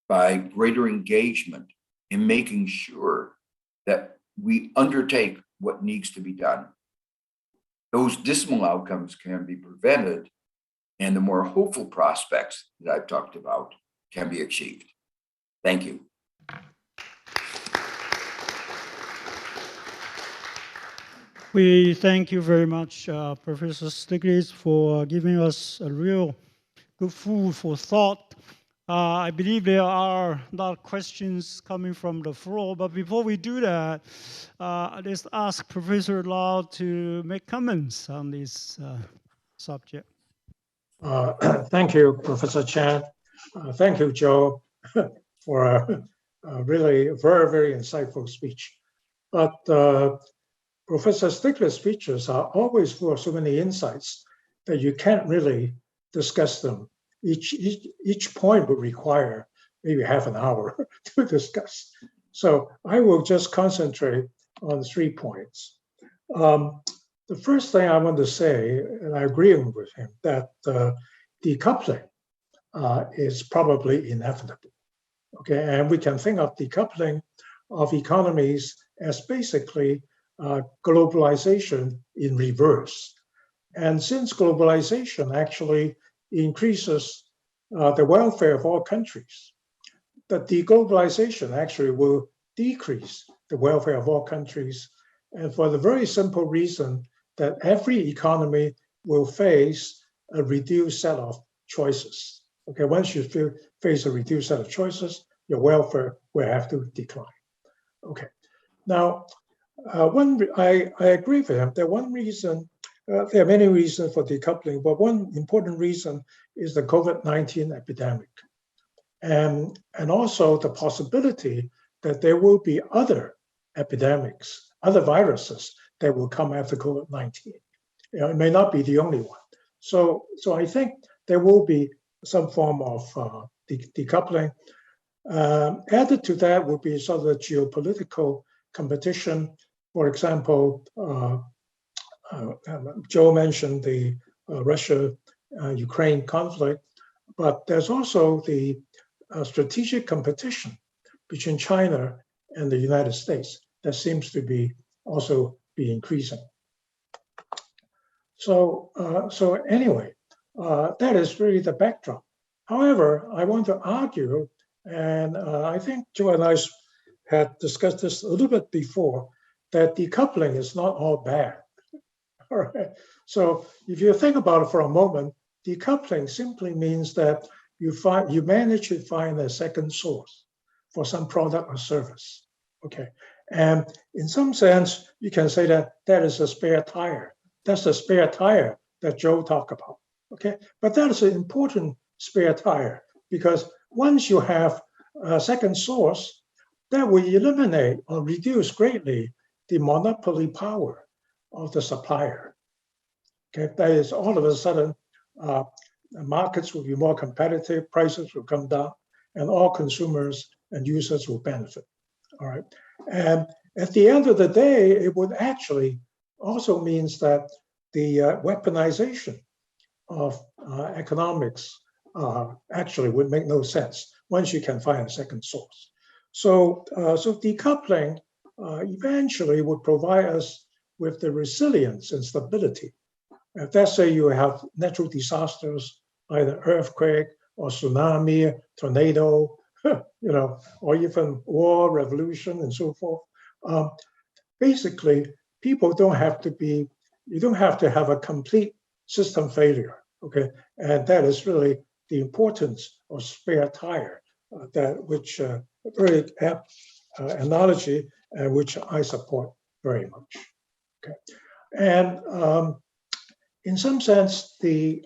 by greater engagement in making sure that we undertake what needs to be done. Those dismal outcomes can be prevented, and the more hopeful prospects that I've talked about can be achieved. Thank you. We thank you very much, Professor Stiglitz, for giving us a real good food for thought. I believe there are a lot of questions coming from the floor, but before we do that, let's ask Professor Lau to make comments on this subject. Thank you, Professor Chan. Thank you, Joe, for a really very, very insightful speech. But Professor Stiglitz's speeches are always full of so many insights that you can't really discuss them. Each point would require maybe half an hour to discuss. So I will just concentrate on 3 points. The first thing I want to say, and I agree with him, that decoupling is probably inevitable. Okay, and we can think of decoupling of economies as basically globalization in reverse. And since globalization actually increases the welfare of all countries, that deglobalization actually will decrease the welfare of all countries, and for the very simple reason that every economy will face a reduced set of choices. Okay, once you face a reduced set of choices, your welfare will have to decline. Okay, now, I agree with him that one reason, there are many reasons for decoupling, but one important reason is the COVID-19 epidemic. And also the possibility that there will be other epidemics, other viruses that will come after COVID-19. It may not be the only one. So I think there will be some form of decoupling. Added to that will be sort of the geopolitical competition. For example, Joe mentioned the Russia-Ukraine conflict, but there's also the strategic competition between China and the United States that seems to be also be increasing. So anyway, that is really the backdrop. However, I want to argue, and I think Joe and I had discussed this a little bit before, that decoupling is not all bad. All right. So if you think about it for a moment, decoupling simply means that you manage to find a second source for some product or service. Okay. And in some sense, you can say that that is a spare tire. That's the spare tire that Joe talked about. Okay. But that is an important spare tire because once you have a second source, that will eliminate or reduce greatly the monopoly power of the supplier. Okay, that is all of a sudden, markets will be more competitive, prices will come down, and all consumers and users will benefit. All right, and at the end of the day, it would actually also means that the weaponization of economics actually would make no sense once you can find a second source. So decoupling eventually would provide us with the resilience and stability. If let's say you have natural disasters, either earthquake or tsunami, tornado, or even war, revolution, and so forth. Basically, people don't have to be, you don't have to have a complete system failure, okay? And that is really the importance of spare tire, which very analogy, which I support very much. Okay, and in some sense, the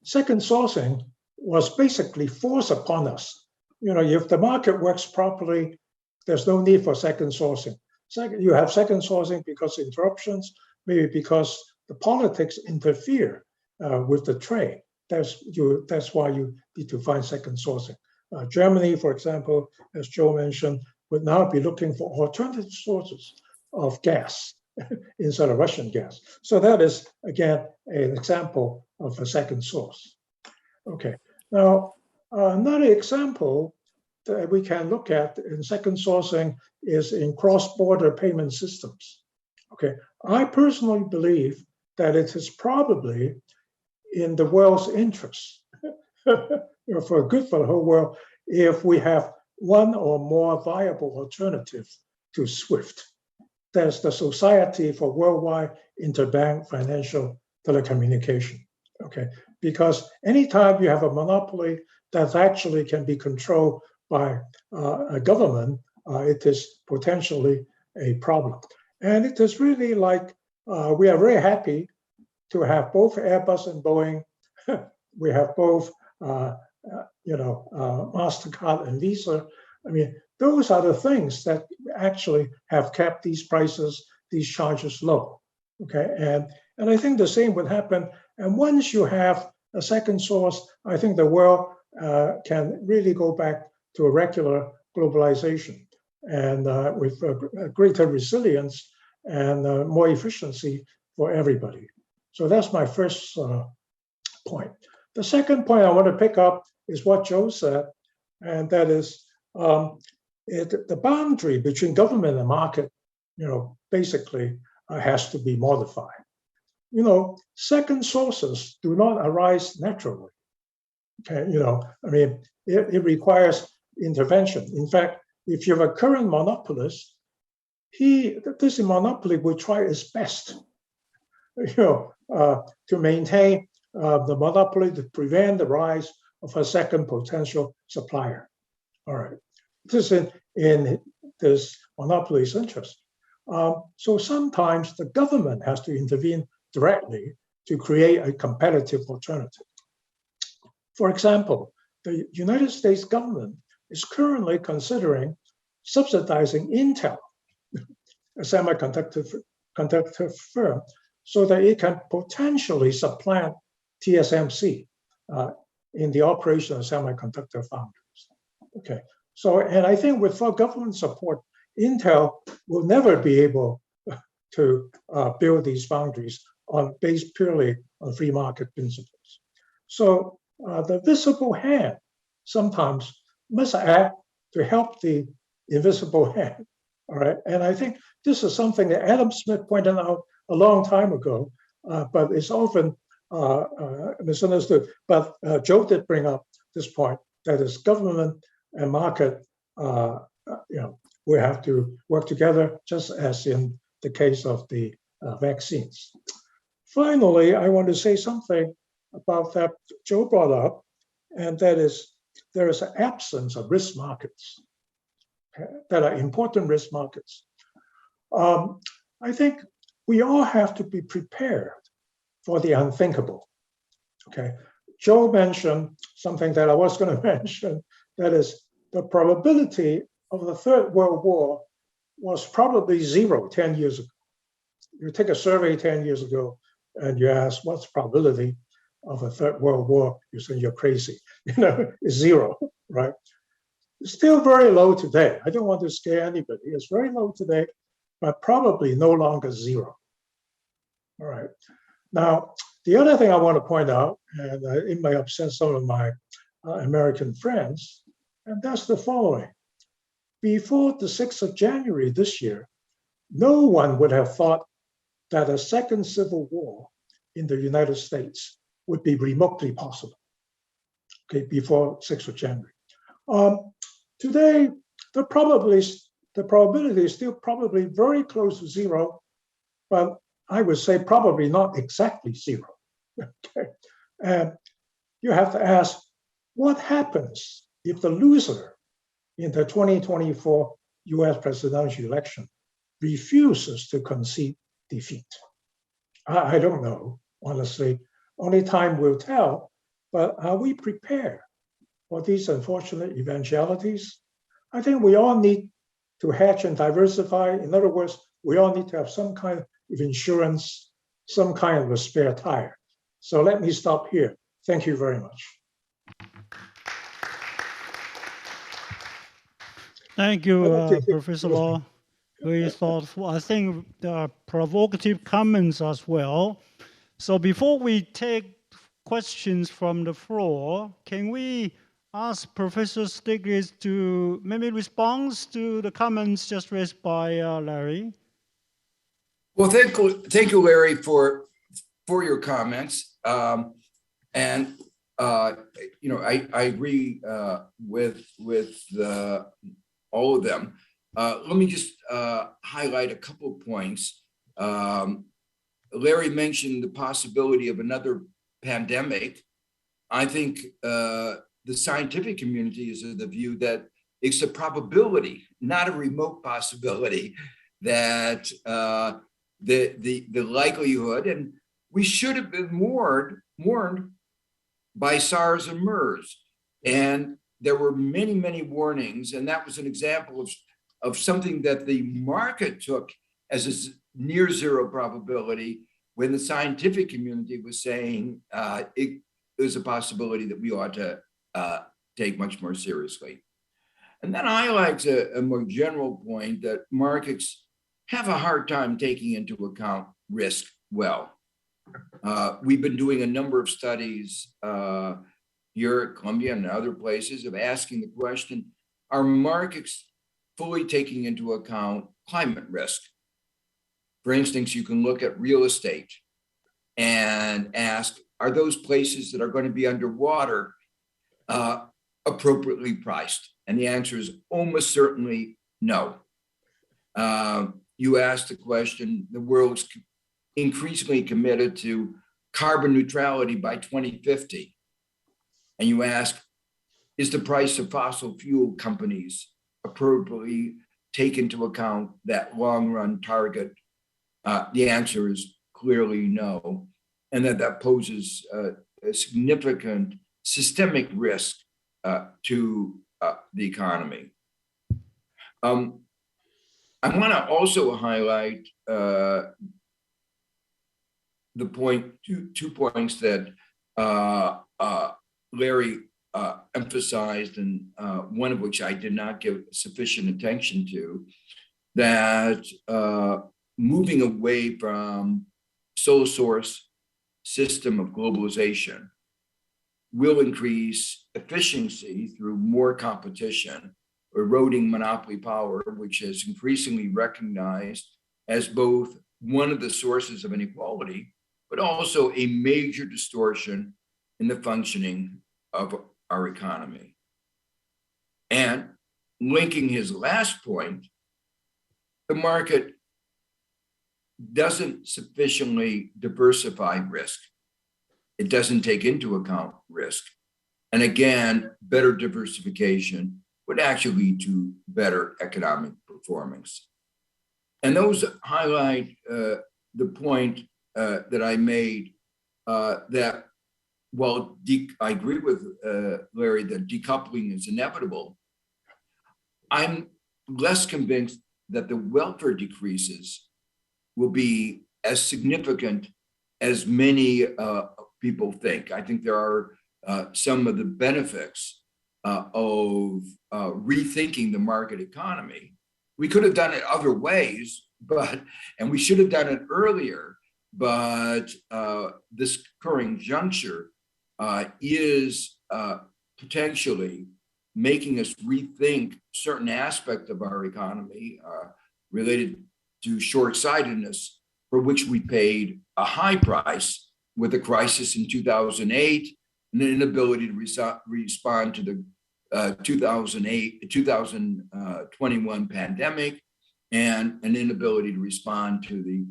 second sourcing was basically forced upon us. If the market works properly, there's no need for second sourcing. You have second sourcing because interruptions, maybe because the politics interfere with the trade. That's why you need to find second sourcing. Germany, for example, as Joe mentioned, would now be looking for alternative sources of gas instead of Russian gas. So that is, again, an example of a second source. Okay, now another example that we can look at in second sourcing is in cross-border payment systems. Okay, I personally believe that it is probably in the world's interest, for good for the whole world, if we have one or more viable alternatives to SWIFT. There's the Society for Worldwide Interbank Financial Telecommunication. Okay, because anytime you have a monopoly that actually can be controlled by a government, it is potentially a problem. And it is really like we are very happy to have both Airbus and Boeing. We have both, MasterCard and Visa. I mean, those are the things that actually have kept these prices, these charges low. Okay, and I think the same would happen. And once you have a second source, I think the world can really go back to a regular globalization and with a greater resilience and more efficiency for everybody. So that's my first point. The second point I want to pick up is what Joe said, and that is the boundary between government and market, basically has to be modified. Second sources do not arise naturally. Okay, it requires intervention. In fact, if you have a current monopolist, this monopoly will try its best, to maintain the monopoly to prevent the rise of a second potential supplier. All right, this is in this monopoly's interest. So sometimes the government has to intervene directly to create a competitive alternative. For example, the United States government is currently considering subsidizing Intel, a semiconductor firm, so that it can potentially supplant TSMC in the operation of semiconductor foundries. Okay, so, and I think without government support, Intel will never be able to build these foundries based purely on free market principles. So the visible hand sometimes must act to help the invisible hand. All right, and I think this is something that Adam Smith pointed out a long time ago, but it's often misunderstood. But Joe did bring up this point, that is government and market, we have to work together, just as in the case of the vaccines. Finally, I want to say something about that Joe brought up, and that is there is an absence of risk markets that are important risk markets. I think we all have to be prepared for the unthinkable. Okay, Joe mentioned something that I was going to mention, that is the probability of the Third World War was probably 0 10 years ago. You take a survey 10 years ago and you ask what's the probability of a Third World War, you say you're crazy. It's 0, right? It's still very low today. I don't want to scare anybody. It's very low today, but probably no longer 0. All right. Now, the other thing I want to point out, and it may upset some of my American friends, and that's the following. Before the 6th of January this year, no one would have thought that a second civil war in the United States would be remotely possible, okay, before 6th of January. Today, the probability is still probably very close to 0, but I would say probably not exactly 0. Okay, and you have to ask, what happens if the loser in the 2024 US presidential election refuses to concede defeat? I don't know, honestly. Only time will tell. But are we prepared for these unfortunate eventualities? I think we all need to hedge and diversify. In other words, we all need to have some kind of insurance, some kind of a spare tire. So let me stop here. Thank you very much. Thank you, Professor Law. Very thoughtful. I think there are provocative comments as well. So before we take questions from the floor, can we ask Professor Stiglitz to maybe respond to the comments just raised by Larry? Well, thank you, Larry, for your comments. You know, I agree with all of them. Let me just highlight a couple of points. Larry mentioned the possibility of another pandemic. I think the scientific community is of the view that it's a probability, not a remote possibility, that the likelihood, and we should have been warned by SARS and MERS. And there were many, many warnings, and that was an example of something that the market took as a near zero probability when the scientific community was saying it was a possibility that we ought to take much more seriously. And then I highlights a more general point that markets have a hard time taking into account risk well. We've been doing a number of studies here at Columbia and other places of asking the question, are markets fully taking into account climate risk? For instance, you can look at real estate and ask, are those places that are going to be underwater appropriately priced? And the answer is almost certainly no. You ask the question, the world's increasingly committed to carbon neutrality by 2050. And you ask, is the price of fossil fuel companies appropriately take into account that long-run target? The answer is clearly no, and that poses a significant systemic risk to the economy. I want to also highlight the two points that Larry emphasized, and one of which I did not give sufficient attention to, that moving away from sole source system of globalization will increase efficiency through more competition, eroding monopoly power, which is increasingly recognized as both one of the sources of inequality, but also a major distortion in the functioning of our economy. And linking his last point, the market doesn't sufficiently diversify risk. It doesn't take into account risk. And again, better diversification would actually lead to better economic performance. And those highlight the point that I made that while I agree with Larry that decoupling is inevitable, I'm less convinced that the welfare decreases will be as significant as many people think. I think there are some of the benefits of rethinking the market economy. We could have done it other ways, and we should have done it earlier, but this current juncture is potentially making us rethink certain aspects of our economy related to short-sightedness, for which we paid a high price with the crisis in 2008 and an inability to respond to the 2021 pandemic and an inability to respond to the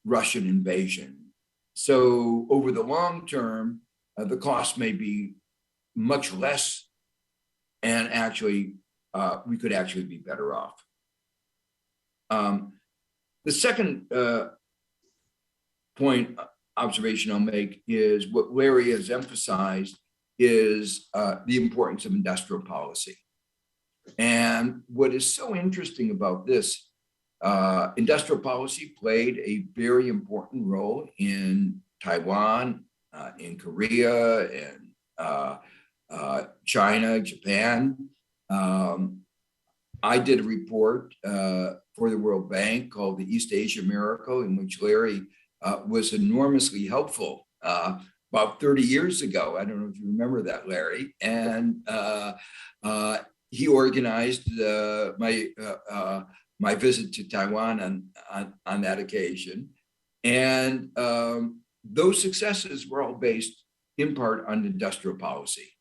Russian invasion. So over the long term, the cost may be much less, and actually, we could actually be better off. The second observation I'll make is what Larry has emphasized is the importance of industrial policy. And what is so interesting about this, industrial policy played a very important role in Taiwan, in Korea, and China, Japan. I did a report for the World Bank called the East Asia Miracle, in which Larry was enormously helpful about 30 years ago. I don't know if you remember that, Larry. And he organized my visit to Taiwan on that occasion. And those successes were all based in part on industrial policy,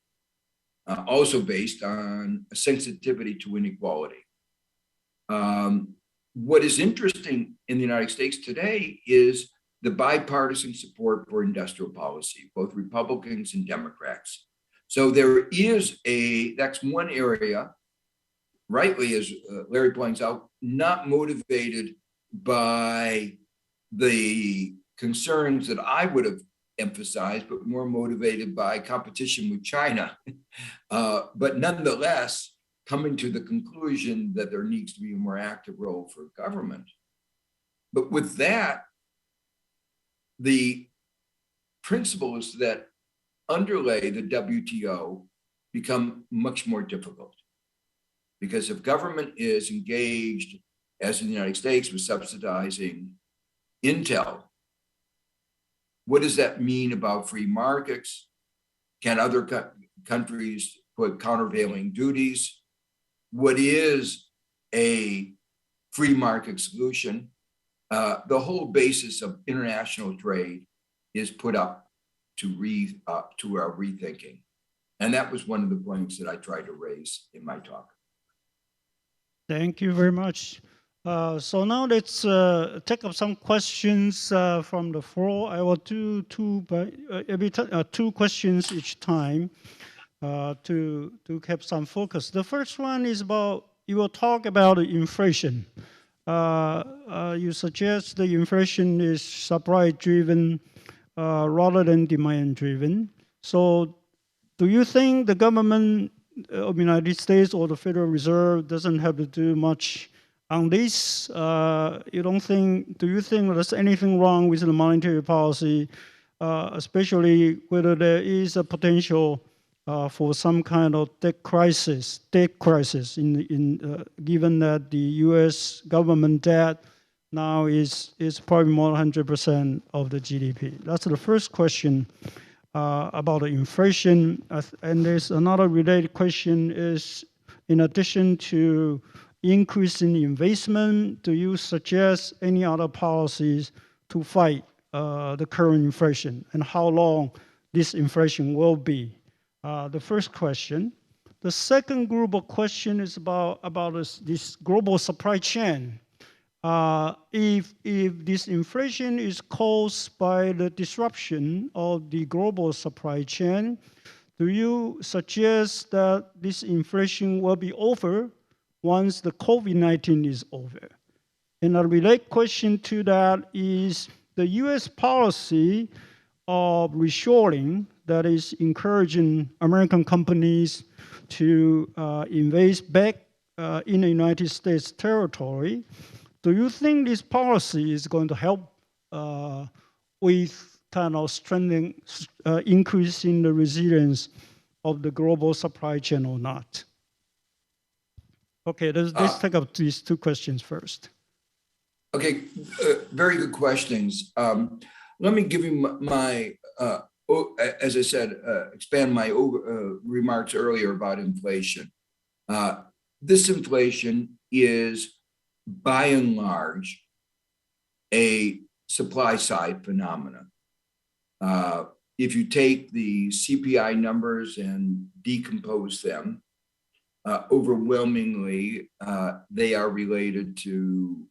also based on a sensitivity to inequality. What is interesting in the United States today is the bipartisan support for industrial policy, both Republicans and Democrats. So there is that's one area, rightly, as Larry points out, not motivated by the concerns that I would have emphasized, but more motivated by competition with China. But nonetheless, coming to the conclusion that there needs to be a more active role for government. But with that, the principles that underlay the WTO become much more difficult. Because if government is engaged, as in the United States, with subsidizing Intel, what does that mean about free markets? Can other countries put countervailing duties? What is a free market solution? The whole basis of international trade is put up to our rethinking. And that was one of the points that I tried to raise in my talk. Thank you very much. So now let's take up some questions from the floor. I will do two questions each time to have some focus. The first one is about, you will talk about inflation. You suggest the inflation is supply-driven rather than demand-driven. So do you think the government of the United States or the Federal Reserve doesn't have to do much on this? Do you think there's anything wrong with the monetary policy, especially whether there is a potential for some kind of debt crisis, given that the U.S. government debt now is probably more than 100% of the GDP? That's the first question about the inflation. And there's another related question is, in addition to increasing investment, do you suggest any other policies to fight the current inflation, and how long this inflation will be? The first question. The second group of questions is about this global supply chain. If this inflation is caused by the disruption of the global supply chain, do you suggest that this inflation will be over once the COVID-19 is over? And a related question to that is the US policy of reshoring that is encouraging American companies to invest back in the United States territory. Do you think this policy is going to help with kind of strengthening, increasing the resilience of the global supply chain or not? Okay, let's take up these two questions first. Okay, very good questions. Let me give you my, as I said, expand my remarks earlier about inflation. This inflation is, by and large, a supply side phenomenon. If you take the CPI numbers and decompose them, overwhelmingly, they are related to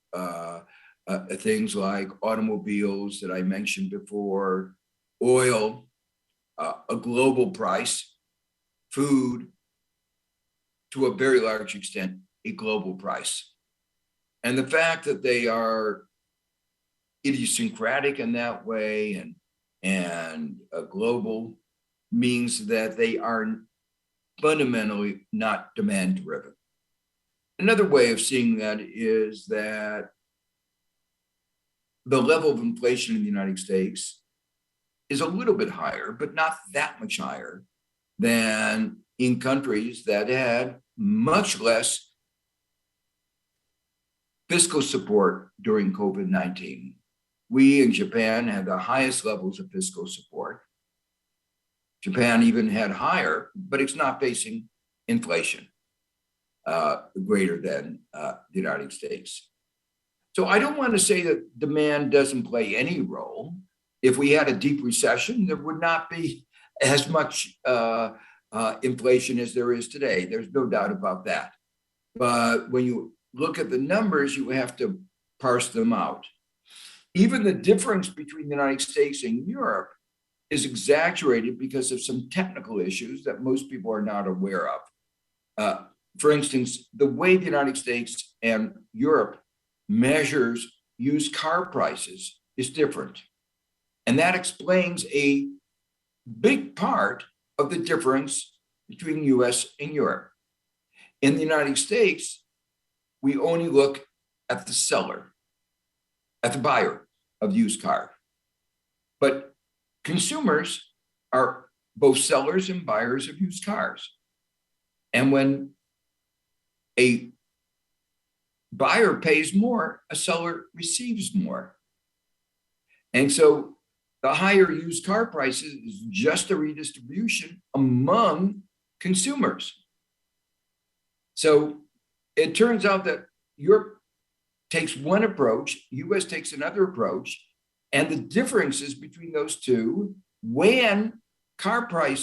things like automobiles that I mentioned before, oil, a global price, food, to a very large extent, a global price. And the fact that they are idiosyncratic in that way and global means that they are fundamentally not demand driven. Another way of seeing that is that the level of inflation in the United States is a little bit higher, but not that much higher than in countries that had much less fiscal support during COVID-19. We in Japan had the highest levels of fiscal support. Japan even had higher, but it's not facing inflation greater than the United States. So I don't want to say that demand doesn't play any role. If we had a deep recession, there would not be as much inflation as there is today. There's no doubt about that. But when you look at the numbers, you have to parse them out. Even the difference between the United States and Europe is exaggerated because of some technical issues that most people are not aware of. For instance, the way the United States and Europe measures used car prices is different. And that explains a big part of the difference between US and Europe. In the United States, we only look at the seller, at the buyer of used car. But consumers are both sellers and buyers of used cars. And when a buyer pays more, a seller receives more. And so the higher used car prices is just a redistribution among consumers. So it turns out that Europe takes one approach, US takes another approach, and the differences between those two, when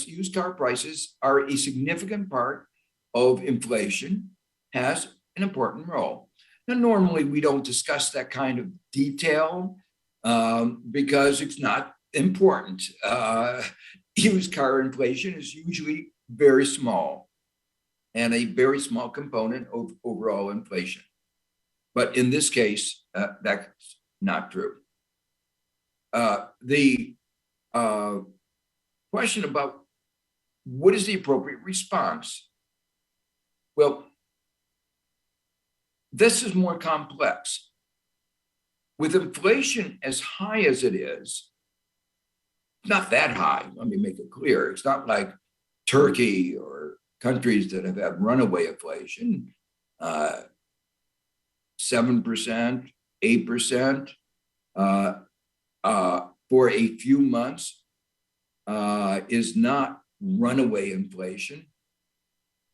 used car prices are a significant part of inflation, has an important role. Now, normally we don't discuss that kind of detail because it's not important. Used car inflation is usually very small and a very small component of overall inflation. But in this case, that's not true. The question about what is the appropriate response? Well, this is more complex. With inflation as high as it is, not that high, let me make it clear. It's not like Turkey or countries that have had runaway inflation, 7%, 8% for a few months is not runaway inflation.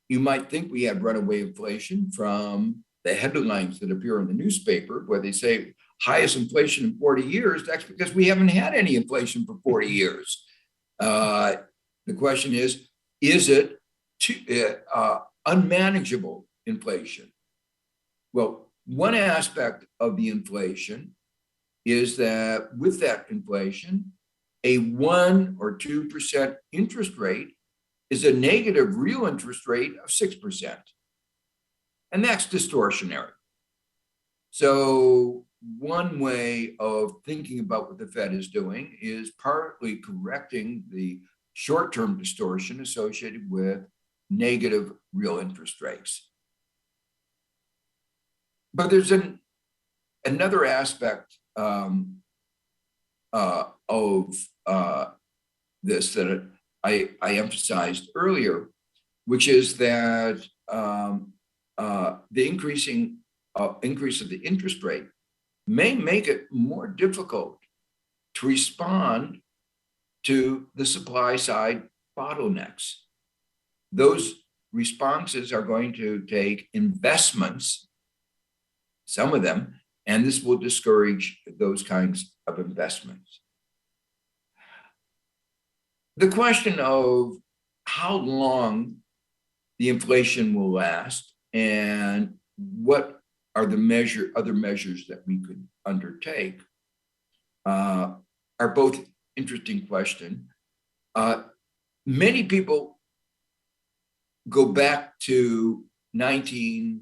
You might think we had runaway inflation from the headlines that appear in the newspaper where they say highest inflation in 40 years. That's because we haven't had any inflation for 40 years. The question is it unmanageable inflation? Well, one aspect of the inflation is that with that inflation, a 1 or 2% interest rate is a negative real interest rate of 6%. And that's distortionary. So one way of thinking about what the Fed is doing is partly correcting the short-term distortion associated with negative real interest rates. But there's another aspect of this that I emphasized earlier, which is that the increase of the interest rate may make it more difficult to respond to the supply side bottlenecks. Those responses are going to take investments, some of them, and this will discourage those kinds of investments. The question of how long the inflation will last and what are the other measures that we could undertake are both interesting questions. Many people go back to 19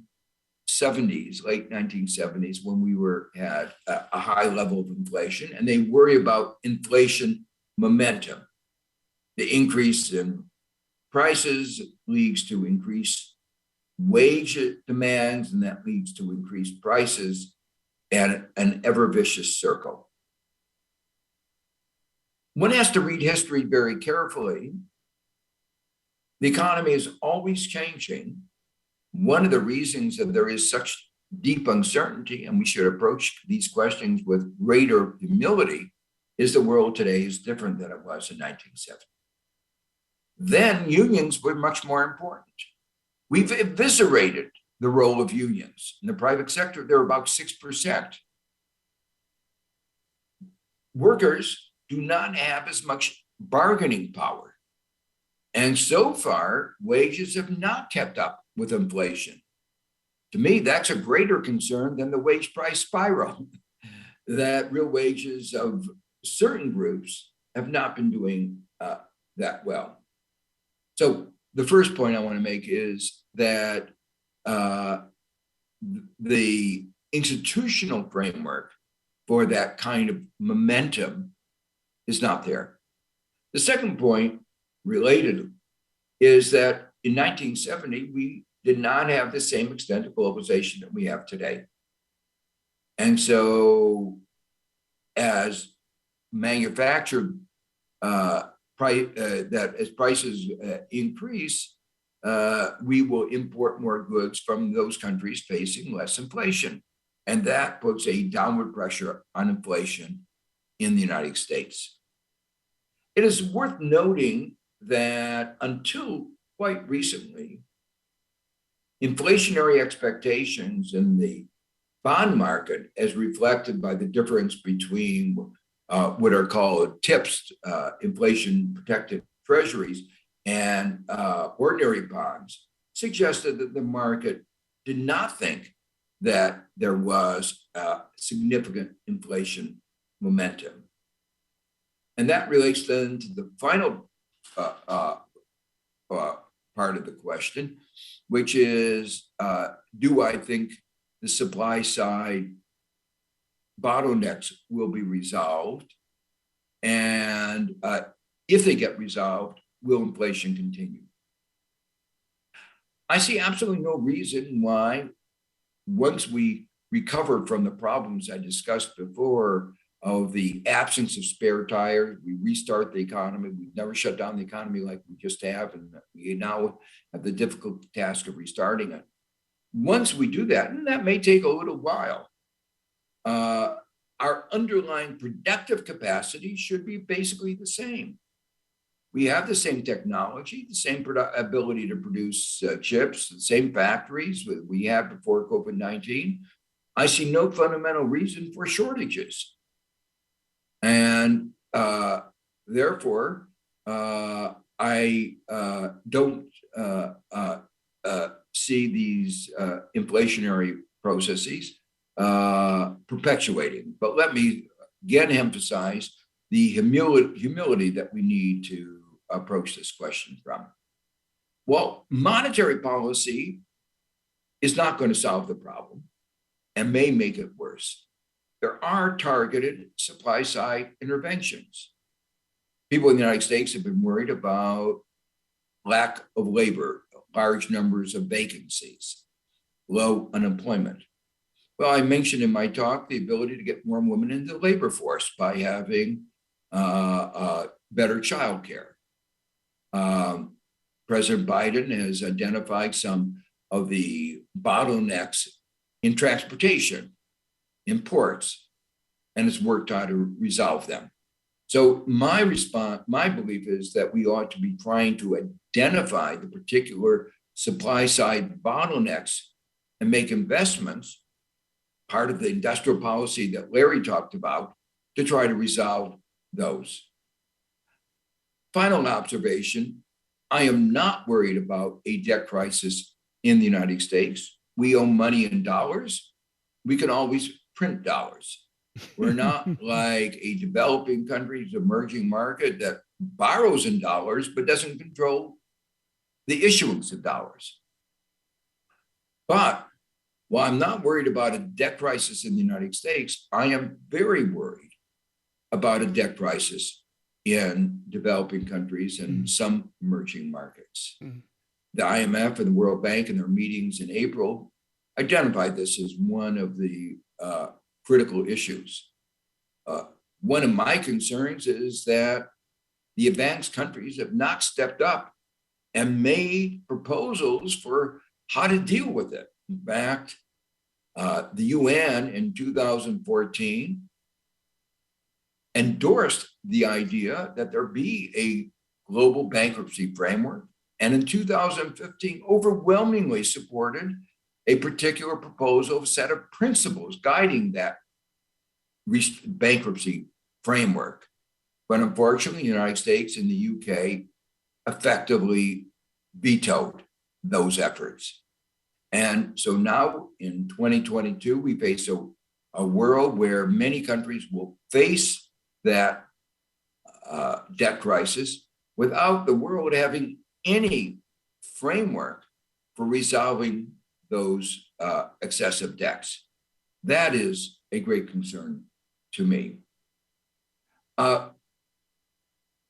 70s, late 1970s, when we had a high level of inflation, and they worry about inflation momentum. The increase in prices leads to increased wage demands, and that leads to increased prices and an ever vicious circle. One has to read history very carefully. The economy is always changing. One of the reasons that there is such deep uncertainty, and we should approach these questions with greater humility, is the world today is different than it was in 1970. Then unions were much more important. We've eviscerated the role of unions. In the private sector, they're about 6%. Workers do not have as much bargaining power. And so far, wages have not kept up with inflation. To me, that's a greater concern than the wage price spiral, that real wages of certain groups have not been doing that well. So the first point I want to make is that the institutional framework for that kind of momentum is not there. The second point, related, is that in 1970, we did not have the same extent of globalization that we have today. And so as manufactured as prices increase, we will import more goods from those countries facing less inflation. And that puts a downward pressure on inflation in the United States. It is worth noting that until quite recently, inflationary expectations in the bond market, as reflected by the difference between what are called TIPS, inflation-protected treasuries, and ordinary bonds, suggested that the market did not think that there was significant inflation momentum. And that relates then to the final part of the question, which is, do I think the supply side bottlenecks will be resolved? And if they get resolved, will inflation continue? I see absolutely no reason why, once we recover from the problems I discussed before of the absence of spare tires, we restart the economy. We've never shut down the economy like we just have, and we now have the difficult task of restarting it. Once we do that, and that may take a little while, our underlying productive capacity should be basically the same. We have the same technology, the same ability to produce chips, the same factories we had before COVID-19. I see no fundamental reason for shortages. And therefore, I don't see these inflationary processes perpetuating. But let me again emphasize the humility that we need to approach this question from. Well, monetary policy is not going to solve the problem and may make it worse. There are targeted supply side interventions. People in the United States have been worried about lack of labor, large numbers of vacancies, low unemployment. Well, I mentioned in my talk the ability to get more women into the labor force by having better childcare. President Biden has identified some of the bottlenecks in transportation, in ports, and has worked out to resolve them. So my belief is that we ought to be trying to identify the particular supply side bottlenecks and make investments, part of the industrial policy that Larry talked about, to try to resolve those. Final observation, I am not worried about a debt crisis in the United States. We owe money in dollars. We can always print dollars. We're not like a developing country's emerging market that borrows in dollars but doesn't control the issuance of dollars. But while I'm not worried about a debt crisis in the United States, I am very worried about a debt crisis in developing countries and some emerging markets. The IMF and the World Bank in their meetings in April identified this as one of the critical issues. One of my concerns is that the advanced countries have not stepped up and made proposals for how to deal with it. In fact, the UN in 2014 endorsed the idea that there be a global bankruptcy framework, and in 2015 overwhelmingly supported a particular proposal, a set of principles guiding that bankruptcy framework. But unfortunately, the United States and the UK effectively vetoed those efforts. And so now in 2022, we face a world where many countries will face that debt crisis without the world having any framework for resolving those excessive debts. That is a great concern to me.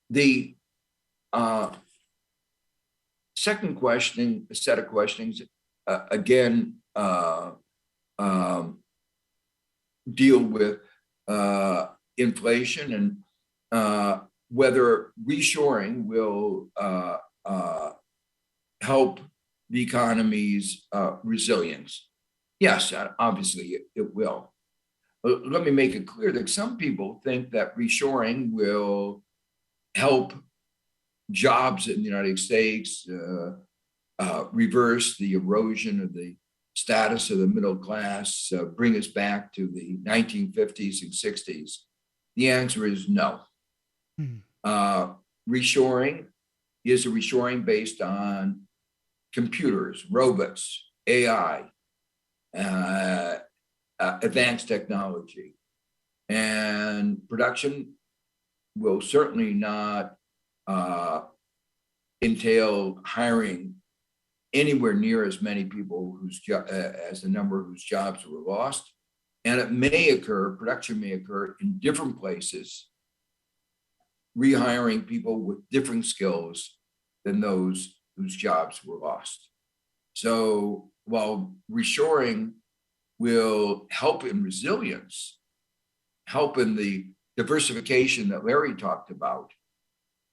The second set of questions, again, deal with inflation and whether reshoring will help the economy's resilience. Yes, obviously it will. Let me make it clear that some people think that reshoring will help jobs in the United States, reverse the erosion of the status of the middle class, bring us back to the 1950s and 60s. The answer is no. Reshoring is a reshoring based on computers, robots, AI, advanced technology. And production will certainly not entail hiring anywhere near as many people as the number whose jobs were lost. And it may occur, production may occur in different places, rehiring people with different skills than those whose jobs were lost. So while reshoring will help in resilience, help in the diversification that Larry talked about,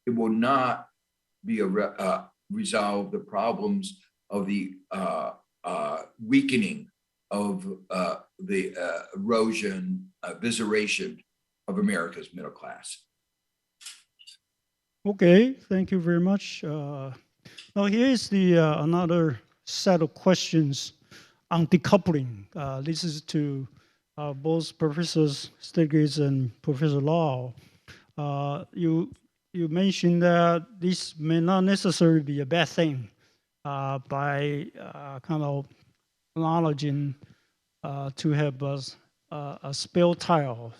it will not be resolve the problems of the weakening of the erosion, evisceration of America's middle class. Okay, thank you very much. Now here is the another set of questions on decoupling. This is to both Professors Stiglitz and Professor Lau. You mentioned that this may not necessarily be a bad thing by kind of acknowledging to have a spare tile.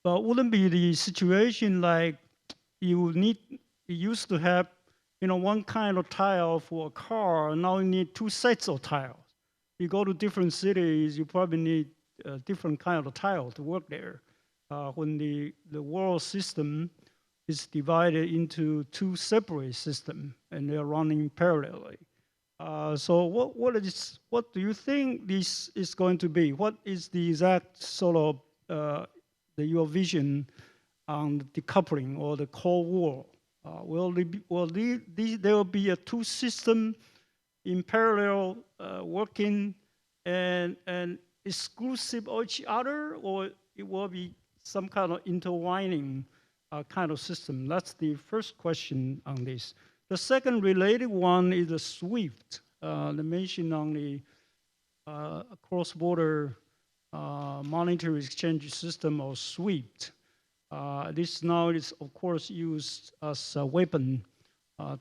But wouldn't be the situation like you used to have one kind of tile for a car, now you need two sets of tiles. You go to different cities, you probably need a different kind of tile to work there. When the world system is divided into two separate systems and they're running parallelly. So what do you think this is going to be? What is the exact sort of your vision on the decoupling or the Cold War? Will there will be a two system in parallel working and exclusive of each other, or it will be some kind of intertwining kind of system? That's the first question on this. The second related one is the SWIFT, the mention on the cross-border monetary exchange system of SWIFT. This now is, of course, used as a weapon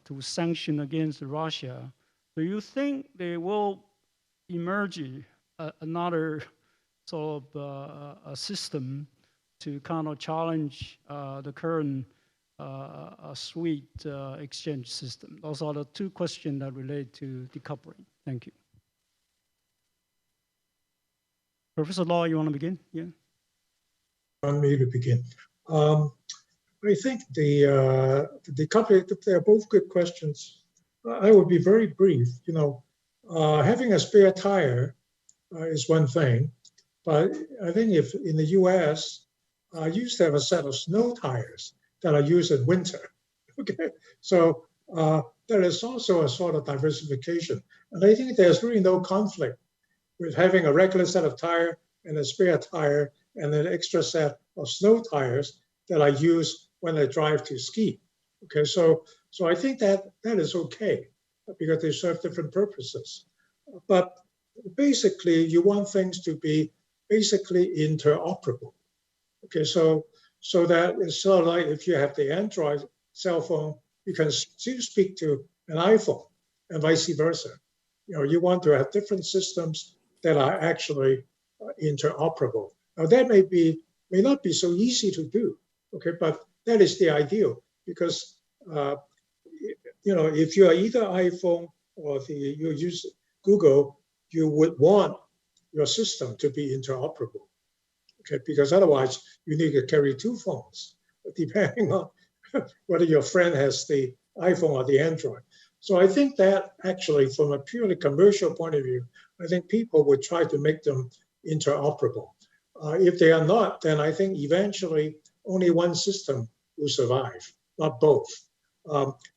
to sanction against Russia. Do you think there will emerge another sort of a system to kind of challenge the current SWIFT exchange system? Those are the two questions that relate to decoupling. Thank you. Professor Law, you want to begin? Yeah. Want me to begin? I think the decoupling, they're both good questions. I will be very brief. You know, having a spare tire is one thing, but I think if in the U.S. I used to have a set of snow tires that I use in winter. Okay, so there is also a sort of diversification, and I think there's really no conflict with having a regular set of tire and a spare tire and an extra set of snow tires that I use when I drive to ski. Okay, so I think that is okay because they serve different purposes. But basically, you want things to be basically interoperable. Okay, so that it's sort of like if you have the Android cell phone, you can still speak to an iPhone and vice versa. You know, you want to have different systems that are actually interoperable. Now that may not be so easy to do, okay, but that is the ideal because you know, if you are either iPhone or you use Google, you would want your system to be interoperable, okay, because otherwise you need to carry two phones, depending on whether your friend has the iPhone or the Android. So I think that actually, from a purely commercial point of view, I think people would try to make them interoperable. If they are not, then I think eventually only one system will survive, not both.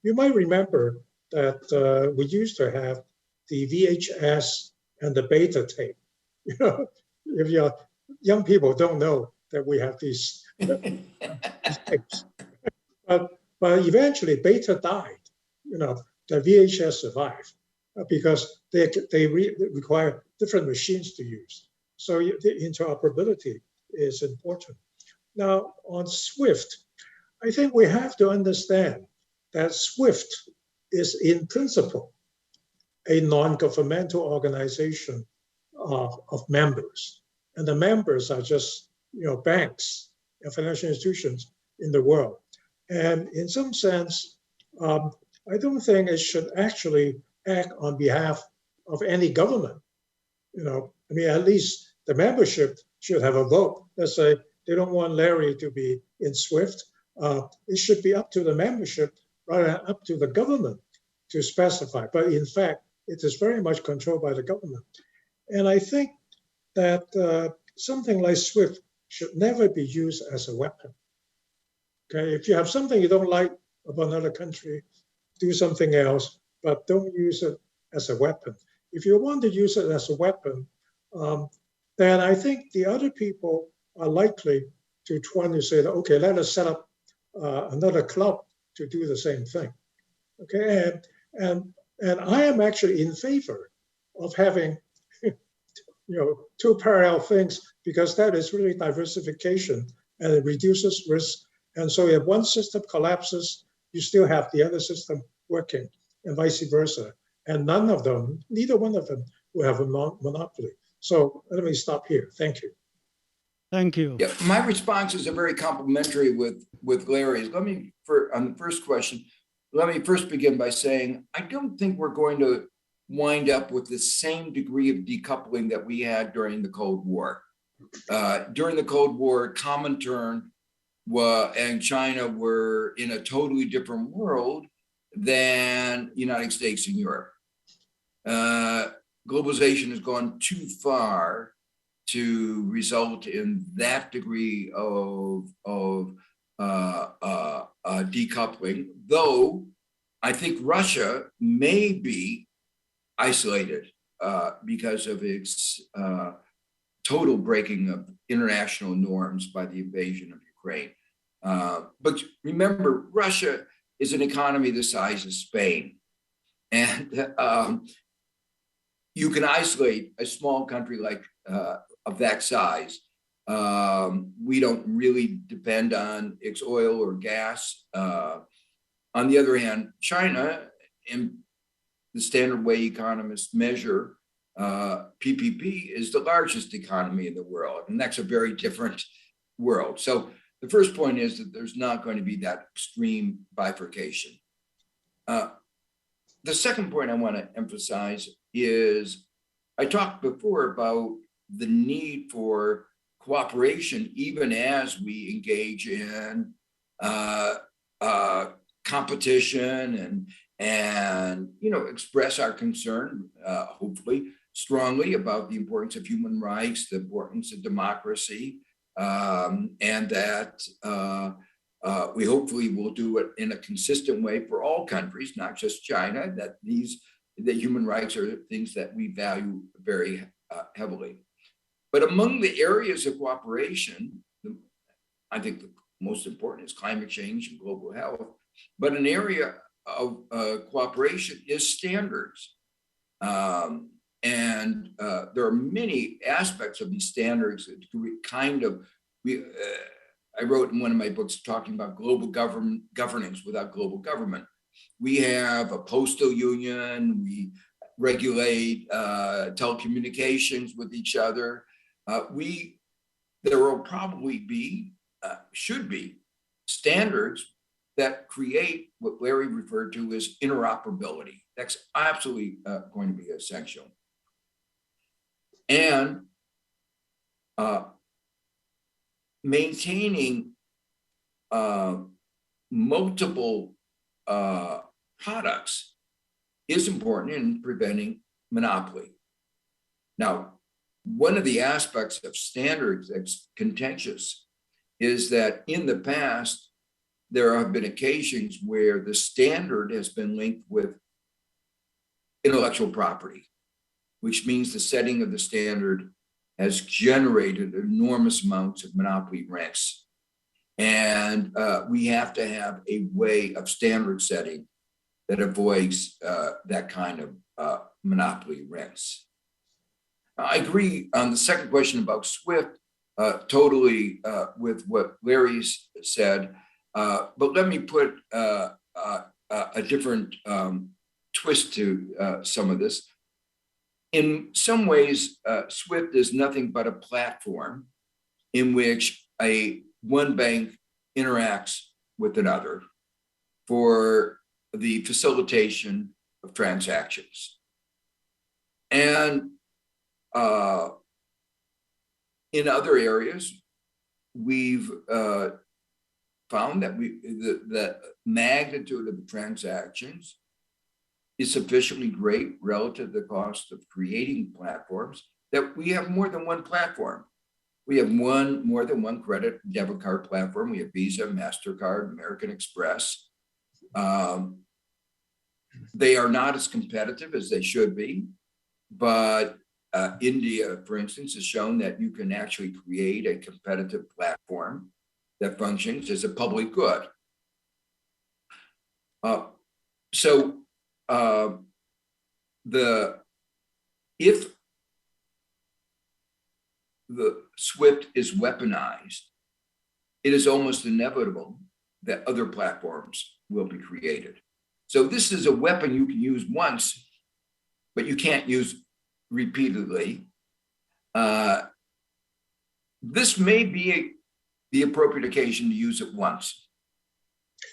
You might remember that we used to have the VHS and the beta tape. You know, if your young people don't know that we have these tapes, but eventually beta died. You know, the VHS survived because they require different machines to use. So the interoperability is important. Now on SWIFT, I think we have to understand that SWIFT is in principle a non-governmental organization of members, and the members are just, you know, banks and financial institutions in the world. And in some sense, I don't think it should actually act on behalf of any government. You know, I mean, at least the membership should have a vote. Let's say they don't want Larry to be in SWIFT. It should be up to the membership rather than up to the government to specify. But in fact, it is very much controlled by the government. And I think that something like SWIFT should never be used as a weapon. Okay, if you have something you don't like about another country, do something else, but don't use it as a weapon. If you want to use it as a weapon, then I think the other people are likely to try to say that, okay, let us set up another club to do the same thing. Okay, and I am actually in favor of having, you know, two parallel things, because that is really diversification and it reduces risk. And so if one system collapses, you still have the other system working, and vice versa. And neither one of them will have a monopoly. So let me stop here. Thank you. Thank you. Yeah, my responses are very complementary with Larry's. On the first question, let me first begin by saying, I don't think we're going to wind up with the same degree of decoupling that we had during the Cold War. During the Cold War, Comintern and China were in a totally different world than the United States and Europe. Globalization has gone too far to result in that degree of decoupling, though I think Russia may be isolated because of its total breaking of international norms by the invasion of Ukraine. But remember, Russia is an economy the size of Spain. And you can isolate a small country like of that size. We don't really depend on its oil or gas. On the other hand, China, in the standard way economists measure PPP, is the largest economy in the world, and that's a very different world. So the first point is that there's not going to be that extreme bifurcation. The second point I want to emphasize is I talked before about the need for cooperation, even as we engage in competition and express our concern, hopefully strongly, about the importance of human rights, the importance of democracy, and that we hopefully will do it in a consistent way for all countries, not just China, that human rights are things that we value very heavily. But among the areas of cooperation, I think the most important is climate change and global health. But an area of cooperation is standards. And there are many aspects of these standards that I wrote in one of my books talking about global governance without global government. We have a postal union, we regulate telecommunications with each other. There will probably be, should be, standards that create what Larry referred to as interoperability. That's absolutely going to be essential. And maintaining multiple products is important in preventing monopoly. Now, one of the aspects of standards that's contentious is that in the past, there have been occasions where the standard has been linked with intellectual property, which means the setting of the standard has generated enormous amounts of monopoly rents. And we have to have a way of standard setting that avoids that kind of monopoly rents. I agree on the second question about SWIFT, totally with what Larry's said, but let me put a different twist to some of this. In some ways, SWIFT is nothing but a platform in which one bank interacts with another for the facilitation of transactions. And in other areas, we've found that the magnitude of the transactions is sufficiently great relative to the cost of creating platforms that we have more than one platform. We have more than one credit debit card platform. We have Visa, MasterCard, American Express. They are not as competitive as they should be, but India, for instance, has shown that you can actually create a competitive platform that functions as a public good. If the SWIFT is weaponized, it is almost inevitable that other platforms will be created. So this is a weapon you can use once, but you can't use repeatedly. This may be the appropriate occasion to use it once,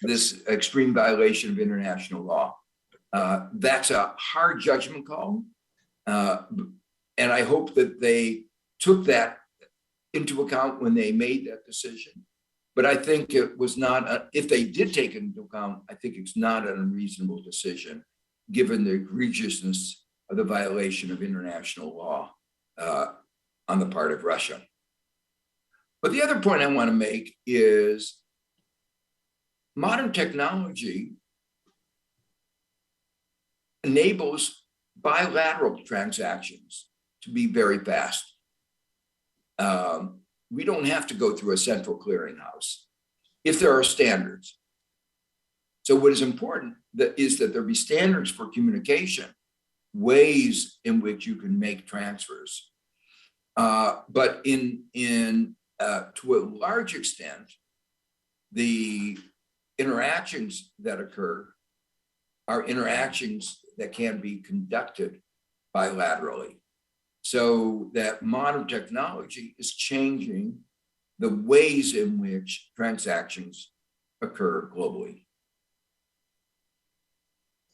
this extreme violation of international law. That's a hard judgment call. And I hope that they took that into account when they made that decision. But I think it was not, if they did take it into account, I think it's not an unreasonable decision, given the egregiousness of the violation of international law on the part of Russia. But the other point I want to make is modern technology enables bilateral transactions to be very fast. We don't have to go through a central clearinghouse if there are standards. So what is important is that there be standards for communication, ways in which you can make transfers. But to a large extent, the interactions that occur are interactions that can be conducted bilaterally. So that modern technology is changing the ways in which transactions occur globally.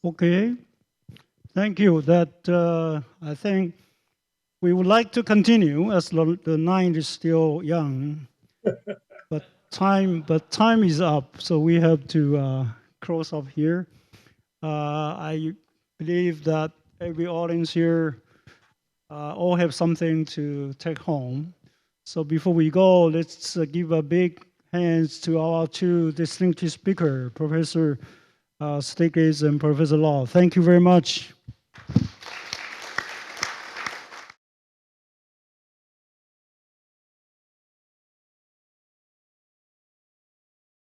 Okay, thank you. That I think we would like to continue as the night is still young, but time is up, so we have to close up here. I believe that every audience here all have something to take home. So before we go, let's give a big hands to our two distinguished speakers, Professor Stiglitz and Professor Law. Thank you very much.